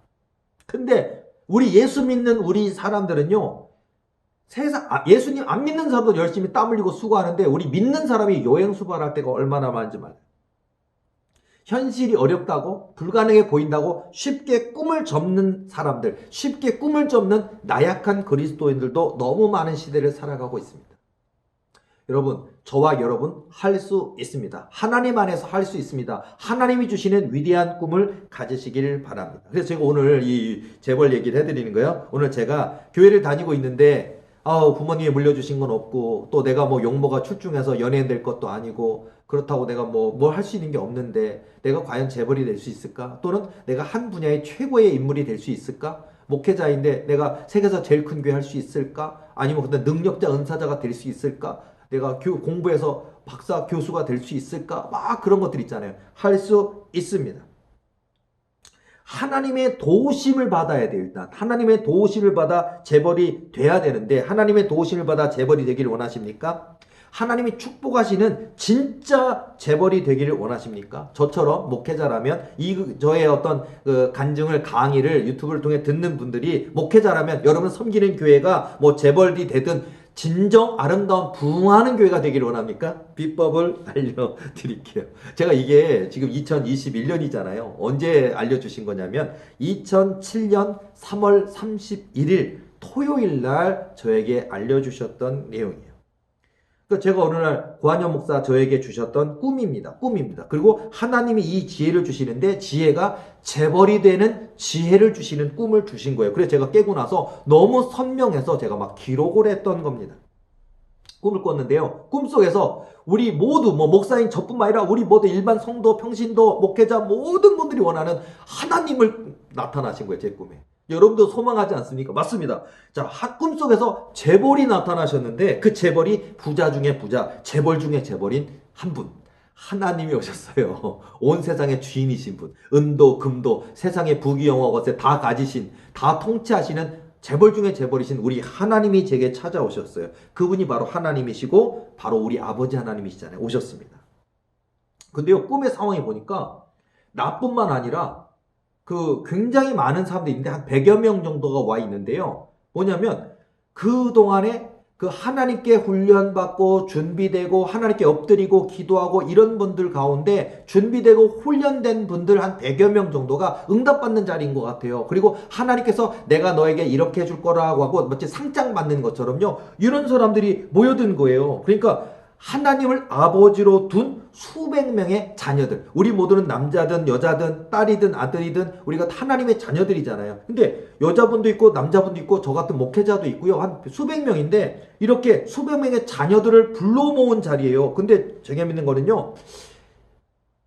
[SPEAKER 1] 근데 우리 예수 믿는 우리 사람들은요, 예수님 안 믿는 사람도 열심히 땀 흘리고 수고하는데 우리 믿는 사람이 요행수발할 때가 얼마나 많은지 말이에요. 현실이 어렵다고 불가능해 보인다고 쉽게 꿈을 접는 사람들, 쉽게 꿈을 접는 나약한 그리스도인들도 너무 많은 시대를 살아가고 있습니다. 여러분, 저와 여러분 할 수 있습니다. 하나님 안에서 할 수 있습니다. 하나님이 주시는 위대한 꿈을 가지시길 바랍니다. 그래서 제가 오늘 이 재벌 얘기를 해드리는 거예요. 오늘 제가 교회를 다니고 있는데 부모님이 물려주신 건 없고 또 내가 뭐 용모가 출중해서 연예인 될 것도 아니고 그렇다고 내가 뭘 할 수 있는 게 없는데 내가 과연 재벌이 될 수 있을까? 또는 내가 한 분야의 최고의 인물이 될 수 있을까? 목회자인데 내가 세계에서 제일 큰 교회 할 수 있을까? 아니면 근데 능력자, 은사자가 될 수 있을까? 내가 공부해서 박사, 교수가 될 수 있을까? 막 그런 것들 있잖아요. 할 수 있습니다. 하나님의 도우심을 받아야 돼. 일단 하나님의 도우심을 받아 재벌이 돼야 되는데 하나님의 도우심을 받아 재벌이 되기를 원하십니까? 하나님이 축복하시는 진짜 재벌이 되기를 원하십니까? 저처럼 목회자라면 저의 어떤 간증을 강의를 유튜브를 통해 듣는 분들이 목회자라면 여러분 섬기는 교회가 뭐 재벌이 되든 진정 아름다운 부흥하는 교회가 되기를 원합니까? 비법을 알려드릴게요. 제가 이게 지금 2021년이잖아요. 언제 알려주신 거냐면 2007년 3월 31일 토요일 날 저에게 알려주셨던 내용이에요. 그러니까 제가 어느 날 고한영 목사 저에게 주셨던 꿈입니다. 그리고 하나님이 이 지혜를 주시는데 지혜가 재벌이 되는 지혜를 주시는 꿈을 주신 거예요. 그래서 제가 깨고 나서 너무 선명해서 제가 막 기록을 했던 겁니다. 꿈을 꿨는데요. 꿈속에서 우리 모두 목사인 저뿐만 아니라 우리 모두 일반 성도, 평신도, 목회자 모든 분들이 원하는 하나님을 나타나신 거예요. 제 꿈에. 여러분도 소망하지 않습니까? 맞습니다. 자, 꿈속에서 재벌이 나타나셨는데 그 재벌이 부자 중에 부자, 재벌 중에 재벌인 한 분. 하나님이 오셨어요. 온 세상의 주인이신 분. 은도, 금도, 세상의 부귀영화 것에 다 가지신, 다 통치하시는 재벌 중에 재벌이신 우리 하나님이 제게 찾아오셨어요. 그분이 바로 하나님이시고 바로 우리 아버지 하나님이시잖아요. 오셨습니다. 근데요, 꿈의 상황이 보니까 나뿐만 아니라 굉장히 많은 사람들이 있는데 한 100여 명 정도가 와 있는데요. 뭐냐면 그동안에 하나님께 훈련받고 준비되고 하나님께 엎드리고 기도하고 이런 분들 가운데 준비되고 훈련된 분들 한 100여 명 정도가 응답받는 자리인 것 같아요. 그리고 하나님께서 내가 너에게 이렇게 해줄 거라고 하고 마치 상장 받는 것처럼요. 이런 사람들이 모여든 거예요. 그러니까 하나님을 아버지로 둔 수백 명의 자녀들. 우리 모두는 남자든 여자든 딸이든 아들이든 우리가 하나님의 자녀들이잖아요. 근데 여자분도 있고 남자분도 있고 저 같은 목회자도 있고요. 한 수백 명인데 이렇게 수백 명의 자녀들을 불러 모은 자리예요. 근데 제가 믿는 거는요.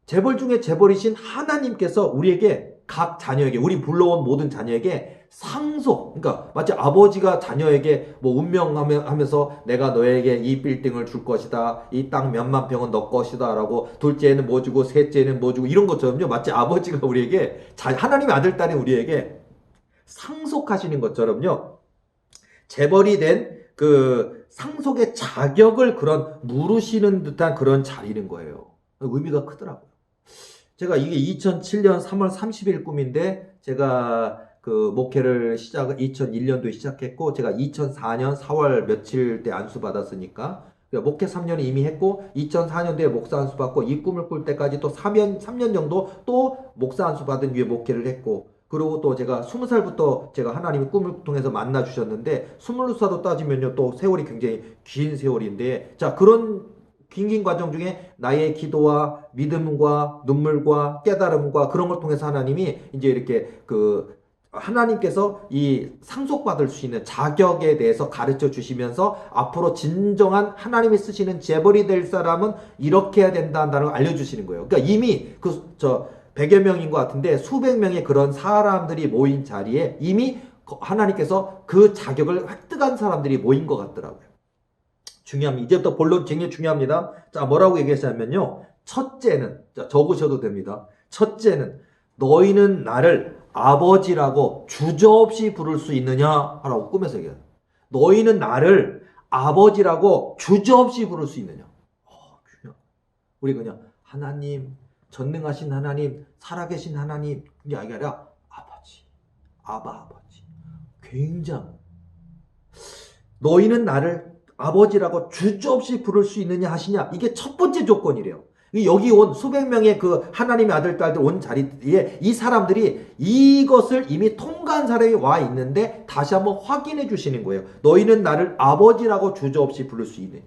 [SPEAKER 1] 재벌 중에 재벌이신 하나님께서 우리에게 각 자녀에게 우리 불러온 모든 자녀에게 상속, 그러니까 마치 아버지가 자녀에게 운명하면서 내가 너에게 이 빌딩을 줄 것이다, 이 땅 몇만 평은 너 것이다 라고 둘째는 뭐 주고 셋째는 뭐 주고 이런 것처럼요. 마치 아버지가 우리에게 하나님의 아들 딸인 우리에게 상속하시는 것처럼요. 재벌이 된 상속의 자격을 물으시는 듯한 그런 자리는 거예요. 의미가 크더라고요. 제가 이게 2007년 3월 30일 꿈인데 제가 목회를 2001년도에 시작했고 제가 2004년 4월 며칠 때 안수 받았으니까 목회 3년을 이미 했고 2004년도에 목사 안수 받고 이 꿈을 꿀 때까지 또 3년 정도 또 목사 안수 받은 뒤에 목회를 했고 그리고 또 제가 20살부터 제가 하나님이 꿈을 통해서 만나 주셨는데 20살로 따지면요 또 세월이 굉장히 긴 세월인데 자 그런 긴 과정 중에 나의 기도와 믿음과 눈물과 깨달음과 그런 걸 통해서 하나님이 이제 이렇게 하나님께서 이 상속받을 수 있는 자격에 대해서 가르쳐 주시면서 앞으로 진정한 하나님이 쓰시는 재벌이 될 사람은 이렇게 해야 된다는 걸 알려주시는 거예요. 그러니까 이미 100여 명인 것 같은데 수백 명의 그런 사람들이 모인 자리에 이미 하나님께서 그 자격을 획득한 사람들이 모인 것 같더라고요. 중요합니다. 이제부터 본론 굉장히 중요합니다. 자, 뭐라고 얘기했냐면요. 첫째는, 자, 적으셔도 됩니다. 첫째는 너희는 나를 아버지라고 주저없이 부를 수 있느냐? 라고 꿈에서 얘기해요. 너희는 나를 아버지라고 주저없이 부를 수 있느냐? 우리 그냥 하나님, 전능하신 하나님, 살아계신 하나님, 그게 아니라 아버지, 아버지. 굉장히. 너희는 나를 아버지라고 주저없이 부를 수 있느냐 하시냐? 이게 첫 번째 조건이래요. 여기 온 수백 명의 그 하나님의 아들, 딸들 온 자리에 이 사람들이 이것을 이미 통과한 사람이 와 있는데 다시 한번 확인해 주시는 거예요. 너희는 나를 아버지라고 주저없이 부를 수 있느냐?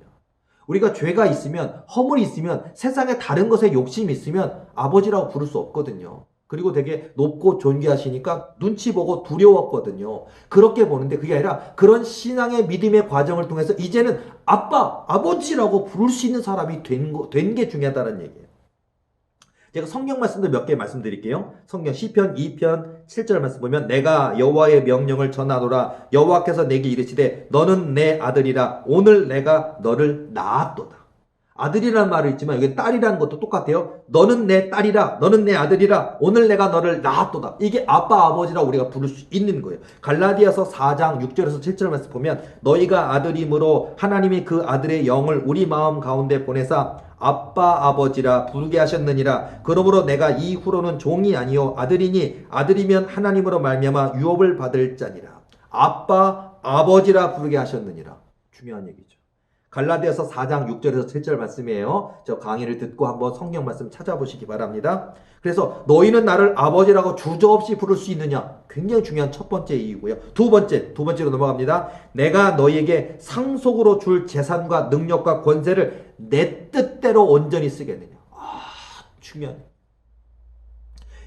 [SPEAKER 1] 우리가 죄가 있으면, 허물이 있으면, 세상에 다른 것에 욕심이 있으면 아버지라고 부를 수 없거든요. 그리고 되게 높고 존귀하시니까 눈치 보고 두려웠거든요. 그렇게 보는데 그게 아니라 그런 신앙의 믿음의 과정을 통해서 이제는 아빠, 아버지라고 부를 수 있는 사람이 된 게 중요하다는 얘기예요. 제가 성경 말씀도 몇 개 말씀드릴게요. 성경 시편 2편 7절 말씀 보면 내가 여호와의 명령을 전하노라 여호와께서 내게 이르시되 너는 내 아들이라 오늘 내가 너를 낳았도다. 아들이라는 말이 있지만 여기 딸이라는 것도 똑같아요. 너는 내 딸이라 너는 내 아들이라 오늘 내가 너를 낳았도다. 이게 아빠 아버지라 우리가 부를 수 있는 거예요. 갈라디아서 4장 6절에서 7절 말씀 보면 너희가 아들이므로 하나님이 그 아들의 영을 우리 마음 가운데 보내사 아빠 아버지라 부르게 하셨느니라. 그러므로 내가 이후로는 종이 아니요 아들이니 아들이면 하나님으로 말미암아 유업을 받을 자니라. 아빠 아버지라 부르게 하셨느니라. 중요한 얘기죠. 갈라디아서 4장 6절에서 7절 말씀이에요. 저 강의를 듣고 한번 성경 말씀 찾아보시기 바랍니다. 그래서 너희는 나를 아버지라고 주저없이 부를 수 있느냐? 굉장히 중요한 첫 번째 이유고요. 두 번째로 넘어갑니다. 내가 너희에게 상속으로 줄 재산과 능력과 권세를 내 뜻대로 온전히 쓰겠느냐? 중요하네.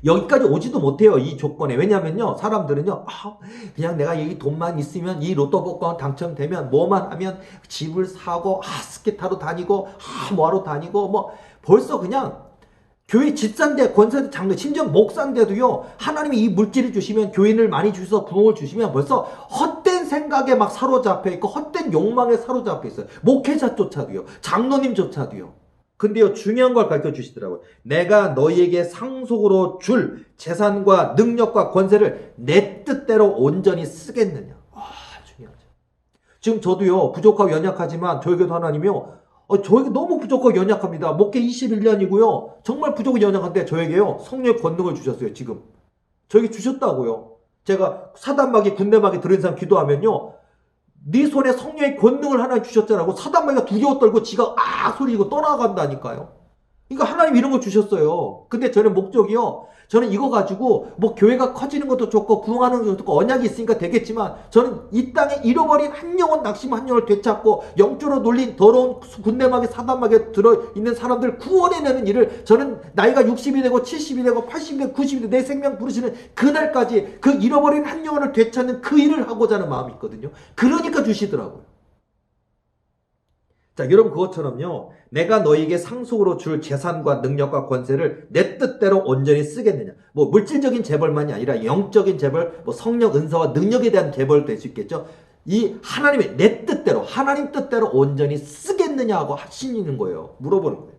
[SPEAKER 1] 여기까지 오지도 못해요. 이 조건에. 왜냐면요. 사람들은요. 그냥 내가 이 돈만 있으면 이 로또 복권 당첨되면 뭐만 하면 집을 사고 스키 타러 다니고 뭐하러 다니고 뭐 벌써 그냥 교회 집사인데 권사인데 장로 심지어 목사인데도요. 하나님이 이 물질을 주시면 교인을 많이 주셔서 부흥을 주시면 벌써 헛된 생각에 막 사로잡혀 있고 헛된 욕망에 사로잡혀 있어요. 목회자조차도요. 장로님조차도요. 근데요, 중요한 걸 가르쳐 주시더라고요. 내가 너희에게 상속으로 줄 재산과 능력과 권세를 내 뜻대로 온전히 쓰겠느냐. 중요하죠. 지금 저도요, 부족하고 연약하지만 저에게도 하나님이요, 저에게 너무 부족하고 연약합니다. 목회 21년이고요. 정말 부족하고 연약한데 저에게요, 성령의 권능을 주셨어요, 지금. 저에게 주셨다고요. 제가 사단마귀, 군대마귀 들은 사람 기도하면요, 네 손에 성령의 권능을 하나님 주셨잖아요. 사단마귀가 두려워 떨고 지가 소리고 떠나간다니까요. 그러니까 하나님 이런 거 주셨어요. 근데 저는 목적이요. 저는 이거 가지고 뭐 교회가 커지는 것도 좋고 부흥하는 것도 좋고 언약이 있으니까 되겠지만 저는 이 땅에 잃어버린 한 영혼 낙심 한 영혼을 되찾고 영적으로 놀린 더러운 군대마귀 사단마귀에 들어있는 사람들 구원해내는 일을 저는 나이가 60이 되고 70이 되고 80이 되고 90이 되고 내 생명 부르시는 그날까지 그 잃어버린 한 영혼을 되찾는 그 일을 하고자 하는 마음이 있거든요. 그러니까 주시더라고요. 자, 여러분 그것처럼요. 내가 너희에게 상속으로 줄 재산과 능력과 권세를 내 뜻대로 온전히 쓰겠느냐. 뭐 물질적인 재벌만이 아니라 영적인 재벌, 뭐 성령 은사와 능력에 대한 재벌도 될 수 있겠죠. 이 하나님의 내 뜻대로 하나님 뜻대로 온전히 쓰겠느냐 하고 하시는 거예요. 물어보는 거예요.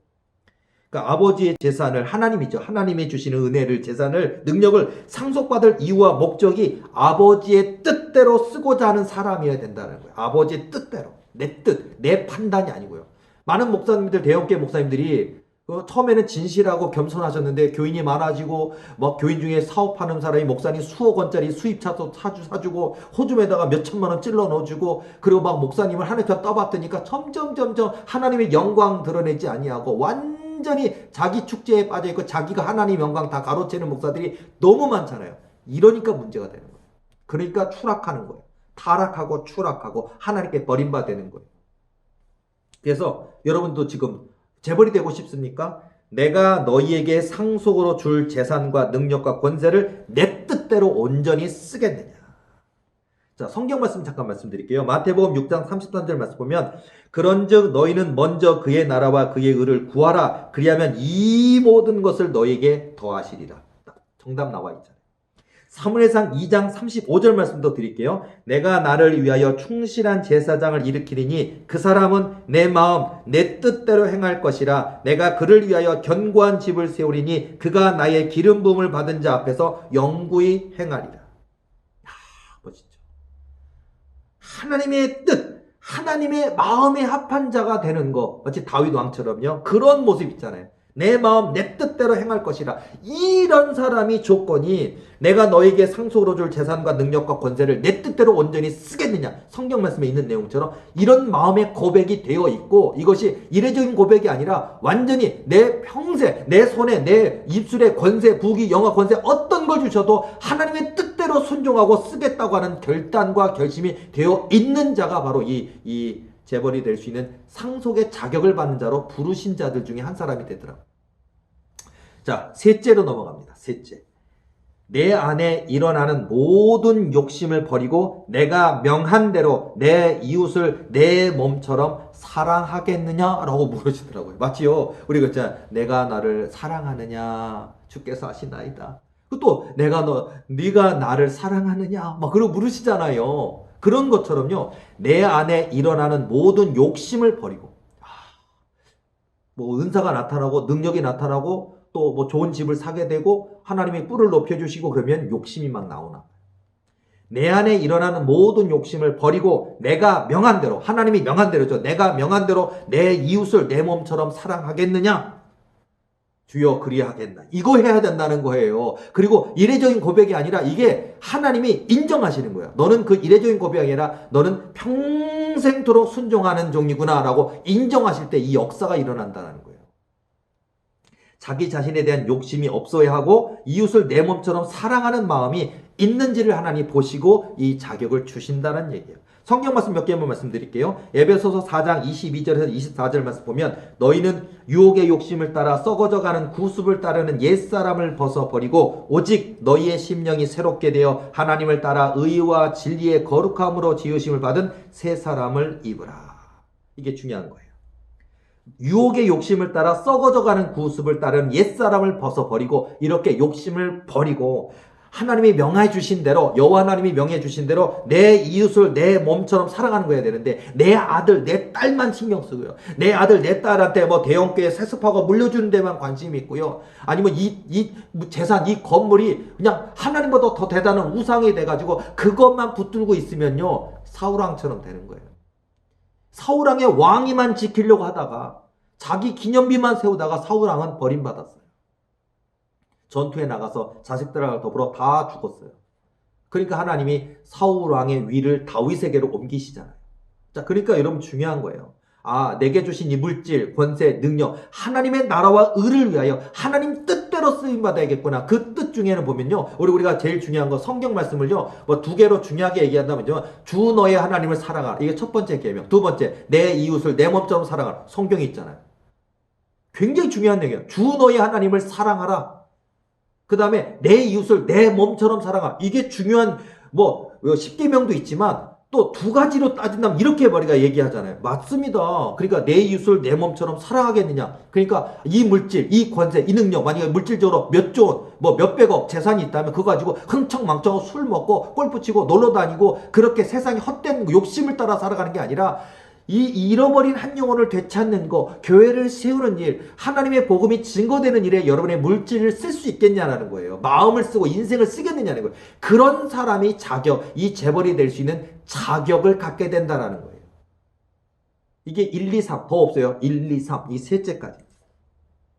[SPEAKER 1] 그러니까 아버지의 재산을 하나님이죠. 하나님이 주시는 은혜를 재산을 능력을 상속받을 이유와 목적이 아버지의 뜻대로 쓰고자 하는 사람이어야 된다는 거예요. 아버지의 뜻대로. 내 뜻, 내 판단이 아니고요. 많은 목사님들, 대형교회 목사님들이 처음에는 진실하고 겸손하셨는데 교인이 많아지고 막 교인 중에 사업하는 사람이 목사님 수억 원짜리 수입차도 사주고 호주에다가 몇 천만 원 찔러 넣어주고 그리고 막 목사님을 한 해편 떠받드니까 점점 하나님의 영광 드러내지 아니하고 완전히 자기 축제에 빠져있고 자기가 하나님 영광 다 가로채는 목사들이 너무 많잖아요. 이러니까 문제가 되는 거예요. 그러니까 추락하는 거예요. 타락하고 추락하고 하나님께 버림받는 거예요. 그래서 여러분도 지금 재벌이 되고 싶습니까? 내가 너희에게 상속으로 줄 재산과 능력과 권세를 내 뜻대로 온전히 쓰겠느냐. 자, 성경 말씀 잠깐 말씀드릴게요. 마태복음 6장 33절 말씀 보면 그런즉 너희는 먼저 그의 나라와 그의 의를 구하라. 그리하면 이 모든 것을 너희에게 더하시리라. 정답 나와 있잖아요. 사무엘상 2장 35절 말씀도 드릴게요. 내가 나를 위하여 충실한 제사장을 일으키리니 그 사람은 내 마음 내 뜻대로 행할 것이라. 내가 그를 위하여 견고한 집을 세우리니 그가 나의 기름 부음을 받은 자 앞에서 영구히 행하리라. 멋있죠. 하나님의 뜻, 하나님의 마음에 합한 자가 되는 거, 마치 다윗 왕처럼요. 그런 모습 있잖아요. 내 마음 내 뜻대로 행할 것이라. 이런 사람이 조건이 내가 너에게 상속으로 줄 재산과 능력과 권세를 내 뜻대로 온전히 쓰겠느냐. 성경 말씀에 있는 내용처럼 이런 마음의 고백이 되어 있고, 이것이 이례적인 고백이 아니라 완전히 내 평생 내 손에 내 입술에 권세, 부귀, 영화, 권세 어떤 걸 주셔도 하나님의 뜻대로 순종하고 쓰겠다고 하는 결단과 결심이 되어 있는 자가 바로 이 재벌이 될 수 있는 상속의 자격을 받는 자로 부르신 자들 중에 한 사람이 되더라고요. 자, 셋째로 넘어갑니다. 셋째. 내 안에 일어나는 모든 욕심을 버리고 내가 명한 대로 내 이웃을 내 몸처럼 사랑하겠느냐라고 물으시더라고요. 맞지요? 우리가 진짜 내가 나를 사랑하느냐 주께서 아시나이다. 또 네가 나를 사랑하느냐 막 그러고 물으시잖아요. 그런 것처럼요. 내 안에 일어나는 모든 욕심을 버리고, 뭐 은사가 나타나고 능력이 나타나고 또 뭐 좋은 집을 사게 되고 하나님이 뿔을 높여주시고 그러면 욕심이 막 나오나. 내 안에 일어나는 모든 욕심을 버리고 내가 명한 대로, 하나님이 명한 대로죠. 내가 명한 대로 내 이웃을 내 몸처럼 사랑하겠느냐? 주여 그리하겠나. 이거 해야 된다는 거예요. 그리고 이례적인 고백이 아니라 이게 하나님이 인정하시는 거예요. 너는 그 이례적인 고백이 아니라 너는 평생토록 순종하는 종이구나 라고 인정하실 때 이 역사가 일어난다는 거예요. 자기 자신에 대한 욕심이 없어야 하고 이웃을 내 몸처럼 사랑하는 마음이 있는지를 하나님이 보시고 이 자격을 주신다는 얘기예요. 성경 말씀 몇 개만 말씀드릴게요. 에베소서 4장 22절에서 24절 말씀 보면 너희는 유혹의 욕심을 따라 썩어져가는 구습을 따르는 옛사람을 벗어버리고 오직 너희의 심령이 새롭게 되어 하나님을 따라 의와 진리의 거룩함으로 지으심을 받은 새 사람을 입으라. 이게 중요한 거예요. 유혹의 욕심을 따라 썩어져가는 구습을 따르는 옛사람을 벗어버리고 이렇게 욕심을 버리고 하나님이 명해 주신 대로, 여호와 하나님이 명해 주신 대로 내 이웃을 내 몸처럼 사랑하는 거야 되는데 내 아들, 내 딸만 신경 쓰고요. 내 아들, 내 딸한테 뭐 대형교회 세습하고 물려주는 데만 관심이 있고요. 아니면 이 재산, 이 건물이 그냥 하나님보다 더 대단한 우상이 돼가지고 그것만 붙들고 있으면요. 사울왕처럼 되는 거예요. 사울왕의 왕위만 지키려고 하다가 자기 기념비만 세우다가 사울왕은 버림받았어요. 전투에 나가서 자식들하고 더불어 다 죽었어요. 그러니까 하나님이 사울왕의 위를 다윗에게로 옮기시잖아요. 자, 그러니까 여러분 중요한 거예요. 내게 주신 이 물질, 권세, 능력, 하나님의 나라와 의를 위하여 하나님 뜻대로 쓰임받아야겠구나. 그 뜻 중에는 보면요. 우리가 제일 중요한 거 성경 말씀을요. 뭐 두 개로 중요하게 얘기한다면요. 주 너의 하나님을 사랑하라. 이게 첫 번째 계명. 두 번째, 내 이웃을 내 몸처럼 사랑하라. 성경이 있잖아요. 굉장히 중요한 얘기예요. 주 너의 하나님을 사랑하라. 그 다음에 내 이웃을 내 몸처럼 사랑하라. 이게 중요한 뭐 10계명도 있지만 또 두 가지로 따진다면 이렇게 머리가 얘기하잖아요. 맞습니다. 그러니까 내 이웃을 내 몸처럼 사랑하겠느냐. 그러니까 이 물질, 이 권세, 이 능력, 만약에 물질적으로 몇 조, 뭐 몇백억 재산이 있다면 그거 가지고 흥청망청하고 술 먹고 골프 치고 놀러 다니고 그렇게 세상에 헛된 욕심을 따라 살아가는 게 아니라 이 잃어버린 한 영혼을 되찾는 거, 교회를 세우는 일, 하나님의 복음이 증거되는 일에 여러분의 물질을 쓸 수 있겠냐라는 거예요. 마음을 쓰고 인생을 쓰겠느냐는 거예요. 그런 사람이 이 재벌이 될 수 있는 자격을 갖게 된다는 거예요. 이게 1, 2, 3, 더 없어요. 1, 2, 3, 이 셋째까지.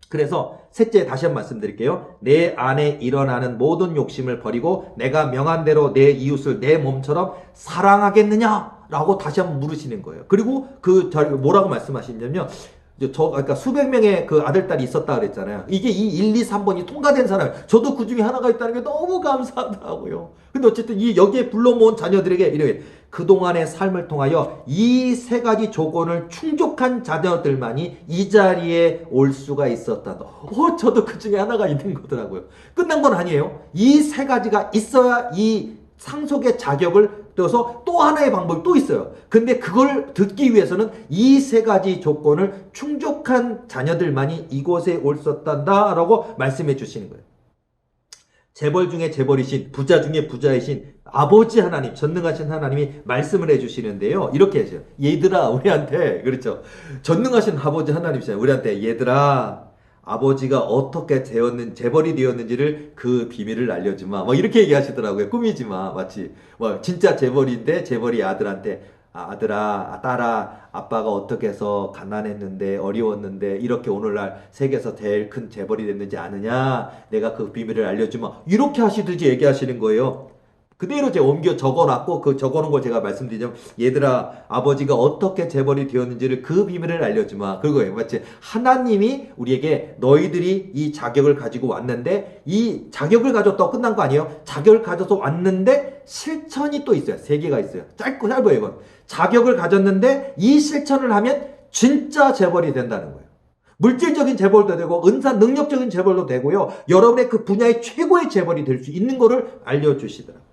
[SPEAKER 1] 그래서 셋째 다시 한번 말씀드릴게요. 내 안에 일어나는 모든 욕심을 버리고 내가 명한 대로 내 이웃을 내 몸처럼 사랑하겠느냐? 라고 다시 한번 물으시는 거예요. 그리고 뭐라고 말씀하시냐면요. 그러니까 수백 명의 그 아들딸이 있었다 그랬잖아요. 이게 이 1, 2, 3번이 통과된 사람, 저도 그 중에 하나가 있다는 게 너무 감사하더라고요. 근데 어쨌든 여기에 불러 모은 자녀들에게 이렇게 그동안의 삶을 통하여 이 세 가지 조건을 충족한 자녀들만이 이 자리에 올 수가 있었다. 저도 그 중에 하나가 있는 거더라고요. 끝난 건 아니에요. 이 세 가지가 있어야 이 상속의 자격을 떼어서 또 하나의 방법이 또 있어요. 근데 그걸 듣기 위해서는 이 세 가지 조건을 충족한 자녀들만이 이곳에 올 수 있단다라고 말씀해 주시는 거예요. 재벌 중에 재벌이신, 부자 중에 부자이신 아버지 하나님, 전능하신 하나님이 말씀을 해주시는데요. 이렇게 하죠. 얘들아, 우리한테, 그렇죠. 전능하신 아버지 하나님이시잖아요. 우리한테, 얘들아, 아버지가 어떻게 재벌이 되었는지를 그 비밀을 알려주마. 뭐 이렇게 얘기하시더라고요. 꾸미지 마. 마치, 뭐, 진짜 재벌인데, 재벌이 아들한테, 아들아, 딸아, 아빠가 어떻게 해서 가난했는데, 어려웠는데, 이렇게 오늘날 세계에서 제일 큰 재벌이 됐는지 아느냐? 내가 그 비밀을 알려주마. 이렇게 하시듯이 얘기하시는 거예요. 그대로 제가 옮겨 적어놨고, 그 적어놓은 걸 제가 말씀드리자면, 얘들아, 아버지가 어떻게 재벌이 되었는지를 그 비밀을 알려주마. 그거예요. 마치 하나님이 우리에게 너희들이 이 자격을 가지고 왔는데, 이 자격을 가졌다고 끝난 거 아니에요? 자격을 가져서 왔는데, 실천이 또 있어요. 세 개가 있어요. 짧아요, 이건. 자격을 가졌는데, 이 실천을 하면 진짜 재벌이 된다는 거예요. 물질적인 재벌도 되고, 은사 능력적인 재벌도 되고요. 여러분의 그 분야의 최고의 재벌이 될 수 있는 거를 알려주시더라고요.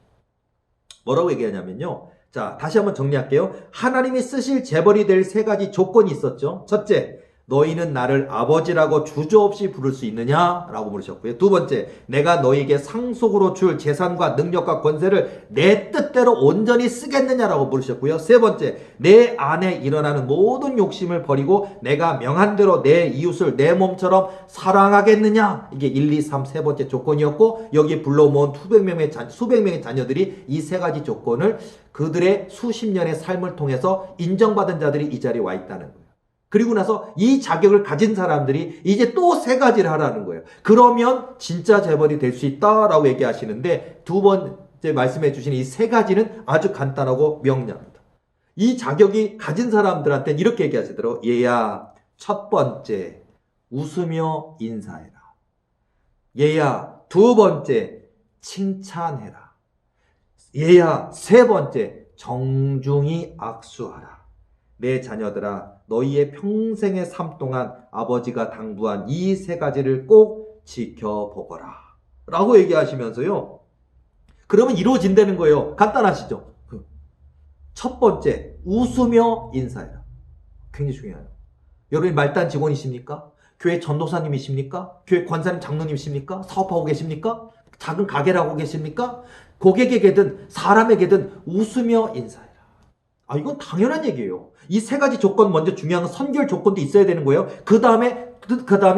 [SPEAKER 1] 뭐라고 얘기하냐면요. 자, 다시 한번 정리할게요. 하나님이 쓰실 재벌이 될 세 가지 조건이 있었죠. 첫째, 너희는 나를 아버지라고 주저없이 부를 수 있느냐? 라고 물으셨고요. 두 번째, 내가 너희에게 상속으로 줄 재산과 능력과 권세를 내 뜻대로 온전히 쓰겠느냐라고 물으셨고요. 세 번째, 내 안에 일어나는 모든 욕심을 버리고 내가 명한 대로 내 이웃을 내 몸처럼 사랑하겠느냐? 이게 1, 2, 3 세 번째 조건이었고, 여기 불러모은 수백 명의 자녀들이 이 세 가지 조건을 그들의 수십 년의 삶을 통해서 인정받은 자들이 이 자리에 와 있다는 거예요. 그리고 나서 이 자격을 가진 사람들이 이제 또 세 가지를 하라는 거예요. 그러면 진짜 재벌이 될 수 있다라고 얘기하시는데, 두 번째 말씀해 주신 이 세 가지는 아주 간단하고 명료합니다. 이 자격이 가진 사람들한테는 이렇게 얘기하시더라고요. 얘야, 첫 번째, 웃으며 인사해라. 얘야, 두 번째, 칭찬해라. 얘야, 세 번째, 정중히 악수하라. 내 자녀들아, 너희의 평생의 삶 동안 아버지가 당부한 이 세 가지를 꼭 지켜보거라. 라고 얘기하시면서요. 그러면 이루어진다는 거예요. 간단하시죠? 첫 번째, 웃으며 인사해라. 굉장히 중요해요. 여러분이 말단 직원이십니까? 교회 전도사님이십니까? 교회 권사님 장로님이십니까? 사업하고 계십니까? 작은 가게를 하고 계십니까? 고객에게든 사람에게든 웃으며 인사해라. 아, 이건 당연한 얘기예요. 이 세 가지 조건 먼저 중요한 건 선결 조건도 있어야 되는 거예요. 그 다음에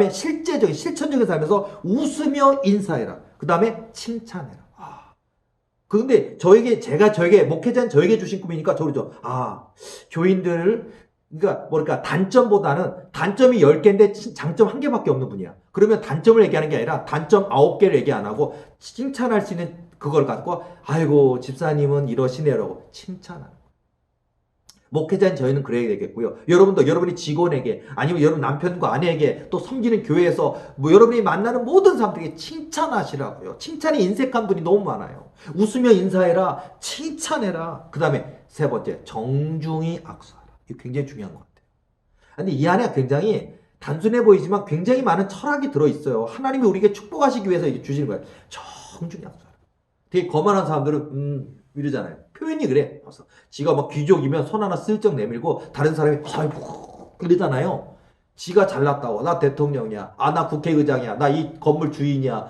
[SPEAKER 1] 실제적인, 실천적인 삶에서 웃으며 인사해라. 그 다음에 칭찬해라. 그런데 제가 목회자인 저에게 주신 꿈이니까 저러죠. 교인들을, 그러니까 단점보다는 단점이 10개인데 장점 1개밖에 없는 분이야. 그러면 단점을 얘기하는 게 아니라 단점 9개를 얘기 안 하고 칭찬할 수 있는 그걸 갖고, 아이고, 집사님은 이러시네라고 칭찬하는 거예요. 목회자인 저희는 그래야 되겠고요. 여러분도 여러분이 직원에게, 아니면 여러분 남편과 아내에게, 또 섬기는 교회에서 여러분이 만나는 모든 사람들에게 칭찬하시라고요. 칭찬이 인색한 분이 너무 많아요. 웃으며 인사해라, 칭찬해라. 그 다음에 세 번째, 정중히 악수하라. 이거 굉장히 중요한 것 같아요. 근데 이 안에 굉장히 단순해 보이지만 굉장히 많은 철학이 들어있어요. 하나님이 우리에게 축복하시기 위해서 이게 주시는 거예요. 정중히 악수하라. 되게 거만한 사람들은 이러잖아요. 표현이 그래. 그래서 지가 막 귀족이면 손 하나 슬쩍 내밀고 다른 사람이 아이고 이러잖아요. 지가 잘났다고. 나 대통령이야. 나 국회의장이야. 나 이 건물 주인이야.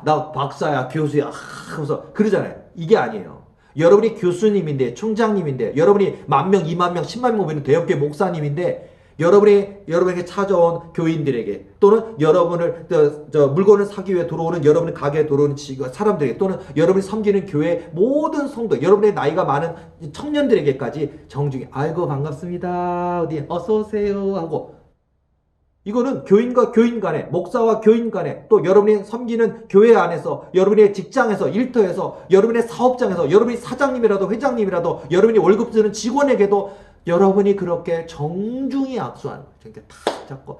[SPEAKER 1] 나 박사야, 교수야. 그래서 그러잖아요. 이게 아니에요. 여러분이 교수님인데, 총장님인데, 여러분이 10,000명, 20,000명, 100,000명 모이는 대형교회 목사님인데, 여러분에게 찾아온 교인들에게, 또는 여러분을, 물건을 사기 위해 들어오는 여러분의 가게에 들어오는 사람들에게, 또는 여러분이 섬기는 교회 모든 성도, 여러분의 나이가 많은 청년들에게까지 정중히, 아이고, 반갑습니다. 어디, 어서오세요. 하고, 이거는 교인과 교인 간에, 목사와 교인 간에, 또 여러분이 섬기는 교회 안에서, 여러분의 직장에서, 일터에서, 여러분의 사업장에서, 여러분이 사장님이라도 회장님이라도, 여러분이 월급 주는 직원에게도 여러분이 그렇게 정중히 악수하는 거예요. 이렇게 탁 잡고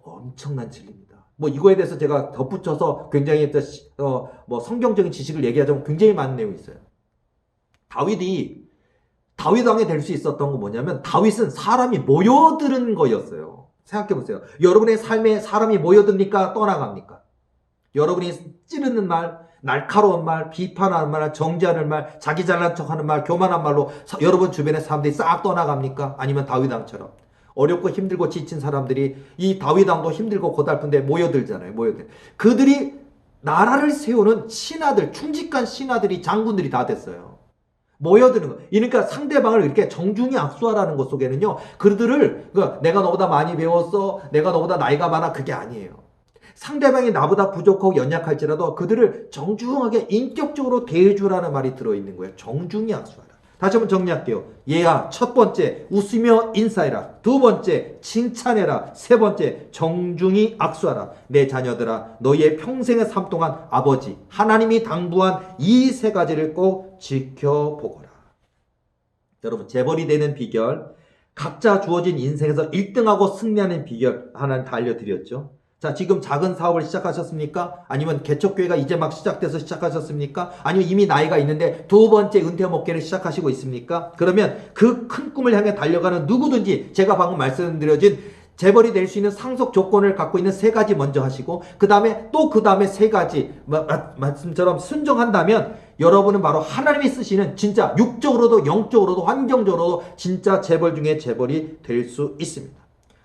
[SPEAKER 1] 엄청난 진리입니다. 이거에 대해서 제가 덧붙여서 굉장히 성경적인 지식을 얘기하자면 굉장히 많은 내용이 있어요. 다윗 왕이 될 수 있었던 건 뭐냐면, 다윗은 사람이 모여드는 거였어요. 생각해보세요. 여러분의 삶에 사람이 모여듭니까? 떠나갑니까? 여러분이 찌르는 말, 날카로운 말, 비판하는 말, 정죄하는 말, 자기 잘난 척하는 말, 교만한 말로 여러분 주변의 사람들이 싹 떠나갑니까? 아니면 다윗 왕처럼 어렵고 힘들고 지친 사람들이 이 다윗 왕도 힘들고 고달픈데 모여들잖아요. 모여들. 그들이 나라를 세우는 신하들, 충직한 신하들이 장군들이 다 됐어요. 모여드는 거. 그러니까 상대방을 이렇게 정중히 악수하라는 것 속에는요. 그들을 내가 너보다 많이 배웠어. 내가 너보다 나이가 많아. 그게 아니에요. 상대방이 나보다 부족하고 연약할지라도 그들을 정중하게 인격적으로 대해주라는 말이 들어있는 거예요. 정중히 악수하라. 다시 한번 정리할게요. 얘야, 첫 번째 웃으며 인사해라. 두 번째 칭찬해라. 세 번째 정중히 악수하라. 내 자녀들아, 너희의 평생의 삶 동안 아버지 하나님이 당부한 이 세 가지를 꼭 지켜보거라. 여러분, 재벌이 되는 비결, 각자 주어진 인생에서 1등하고 승리하는 비결 하나는 다 알려드렸죠. 자, 지금 작은 사업을 시작하셨습니까? 아니면 개척교회가 이제 막 시작돼서 시작하셨습니까? 아니면 이미 나이가 있는데 두 번째 은퇴 목회를 시작하시고 있습니까? 그러면 그 큰 꿈을 향해 달려가는 누구든지 제가 방금 말씀드려진 재벌이 될 수 있는 상속 조건을 갖고 있는 세 가지 먼저 하시고 그 다음에 세 가지 말씀처럼 순종한다면 여러분은 바로 하나님이 쓰시는 진짜 육적으로도 영적으로도 환경적으로도 진짜 재벌 중에 재벌이 될 수 있습니다.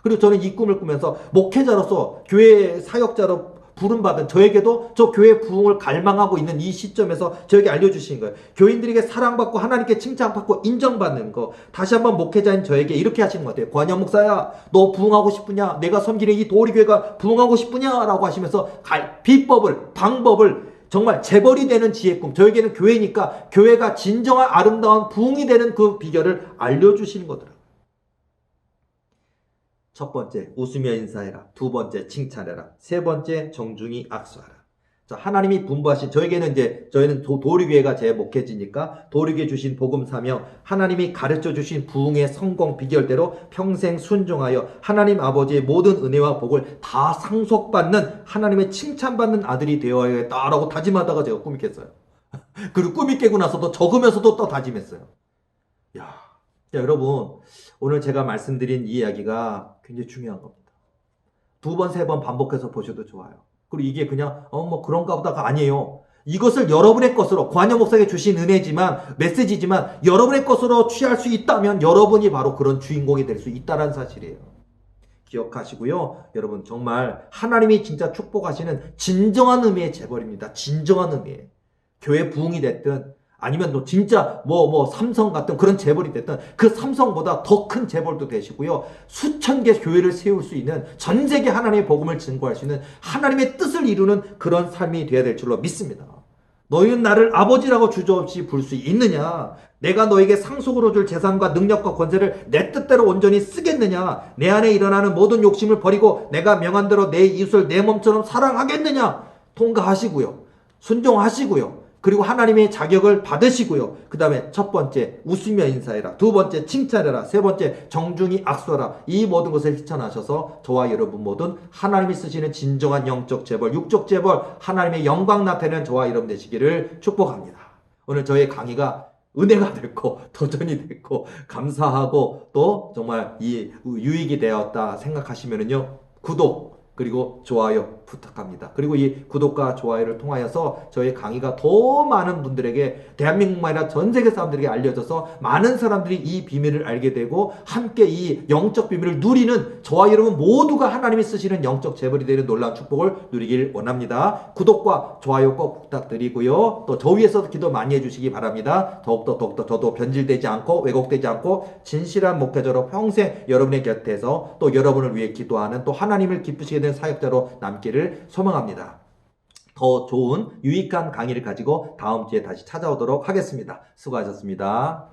[SPEAKER 1] 그리고 저는 이 꿈을 꾸면서 목회자로서 교회 사역자로 부름받은 저에게도 저 교회 부흥을 갈망하고 있는 이 시점에서 저에게 알려주신 거예요. 교인들에게 사랑받고 하나님께 칭찬받고 인정받는 거. 다시 한번 목회자인 저에게 이렇게 하시는 것 같아요. 관영 목사야, 너 부흥하고 싶으냐? 내가 섬기는 이 도리교회가 부흥하고 싶으냐? 라고 하시면서 비법을, 방법을 정말 재벌이 되는 지혜 꿈. 저에게는 교회니까 교회가 진정한 아름다운 부흥이 되는 그 비결을 알려주시는 거더라고요. 첫 번째, 웃으며 인사해라. 두 번째, 칭찬해라. 세 번째, 정중히 악수하라. 자, 하나님이 분부하신, 저희는 도리교회가 제 목회지니까 도리교회 주신 복음사명, 하나님이 가르쳐 주신 부흥의 성공 비결대로 평생 순종하여 하나님 아버지의 모든 은혜와 복을 다 상속받는 하나님의 칭찬받는 아들이 되어야겠다라고 다짐하다가 제가 꿈이 깼어요. 그리고 꿈이 깨고 나서도 적으면서도 또 다짐했어요. 야, 여러분, 오늘 제가 말씀드린 이 이야기가 굉장히 중요한 겁니다. 두 번, 세 번 반복해서 보셔도 좋아요. 그리고 이게 그냥 그런가 보다가 아니에요. 이것을 여러분의 것으로, 관여 목사에게 주신 은혜지만, 메시지지만 여러분의 것으로 취할 수 있다면 여러분이 바로 그런 주인공이 될 수 있다는 사실이에요. 기억하시고요. 여러분, 정말 하나님이 진짜 축복하시는 진정한 의미의 재벌입니다. 진정한 의미의. 교회 부흥이 됐든 아니면 또 진짜 삼성 같은 그런 재벌이 됐든 그 삼성보다 더 큰 재벌도 되시고요. 수천 개 교회를 세울 수 있는, 전 세계 하나님의 복음을 증거할 수 있는 하나님의 뜻을 이루는 그런 삶이 되어야 될 줄로 믿습니다. 너희는 나를 아버지라고 주저없이 부를 수 있느냐? 내가 너에게 상속으로 줄 재산과 능력과 권세를 내 뜻대로 온전히 쓰겠느냐? 내 안에 일어나는 모든 욕심을 버리고 내가 명한 대로 내 이웃을 내 몸처럼 사랑하겠느냐? 통과하시고요. 순종하시고요. 그리고 하나님의 자격을 받으시고요. 그 다음에 첫 번째, 웃으며 인사해라. 두 번째, 칭찬해라. 세 번째, 정중히 악수하라. 이 모든 것을 실천하셔서 저와 여러분 모든 하나님이 쓰시는 진정한 영적 재벌, 육적 재벌, 하나님의 영광 나타내는 저와 여러분 되시기를 축복합니다. 오늘 저의 강의가 은혜가 됐고 도전이 됐고 감사하고 또 정말 이 유익이 되었다 생각하시면은요, 구독 그리고 좋아요 부탁합니다. 그리고 이 구독과 좋아요를 통하여서 저희 강의가 더 많은 분들에게, 대한민국만 아니라 전 세계 사람들에게 알려져서 많은 사람들이 이 비밀을 알게 되고 함께 이 영적 비밀을 누리는 저와 여러분 모두가 하나님이 쓰시는 영적 재벌이 되는 놀라운 축복을 누리길 원합니다. 구독과 좋아요 꼭 부탁드리고요. 또 저 위해서 기도 많이 해주시기 바랍니다. 더욱더 저도 변질되지 않고 왜곡되지 않고 진실한 목회자로 평생 여러분의 곁에서 또 여러분을 위해 기도하는, 또 하나님을 기쁘시게 된 사역자로 남기를 소망합니다. 더 좋은 유익한 강의를 가지고 다음 주에 다시 찾아오도록 하겠습니다. 수고하셨습니다.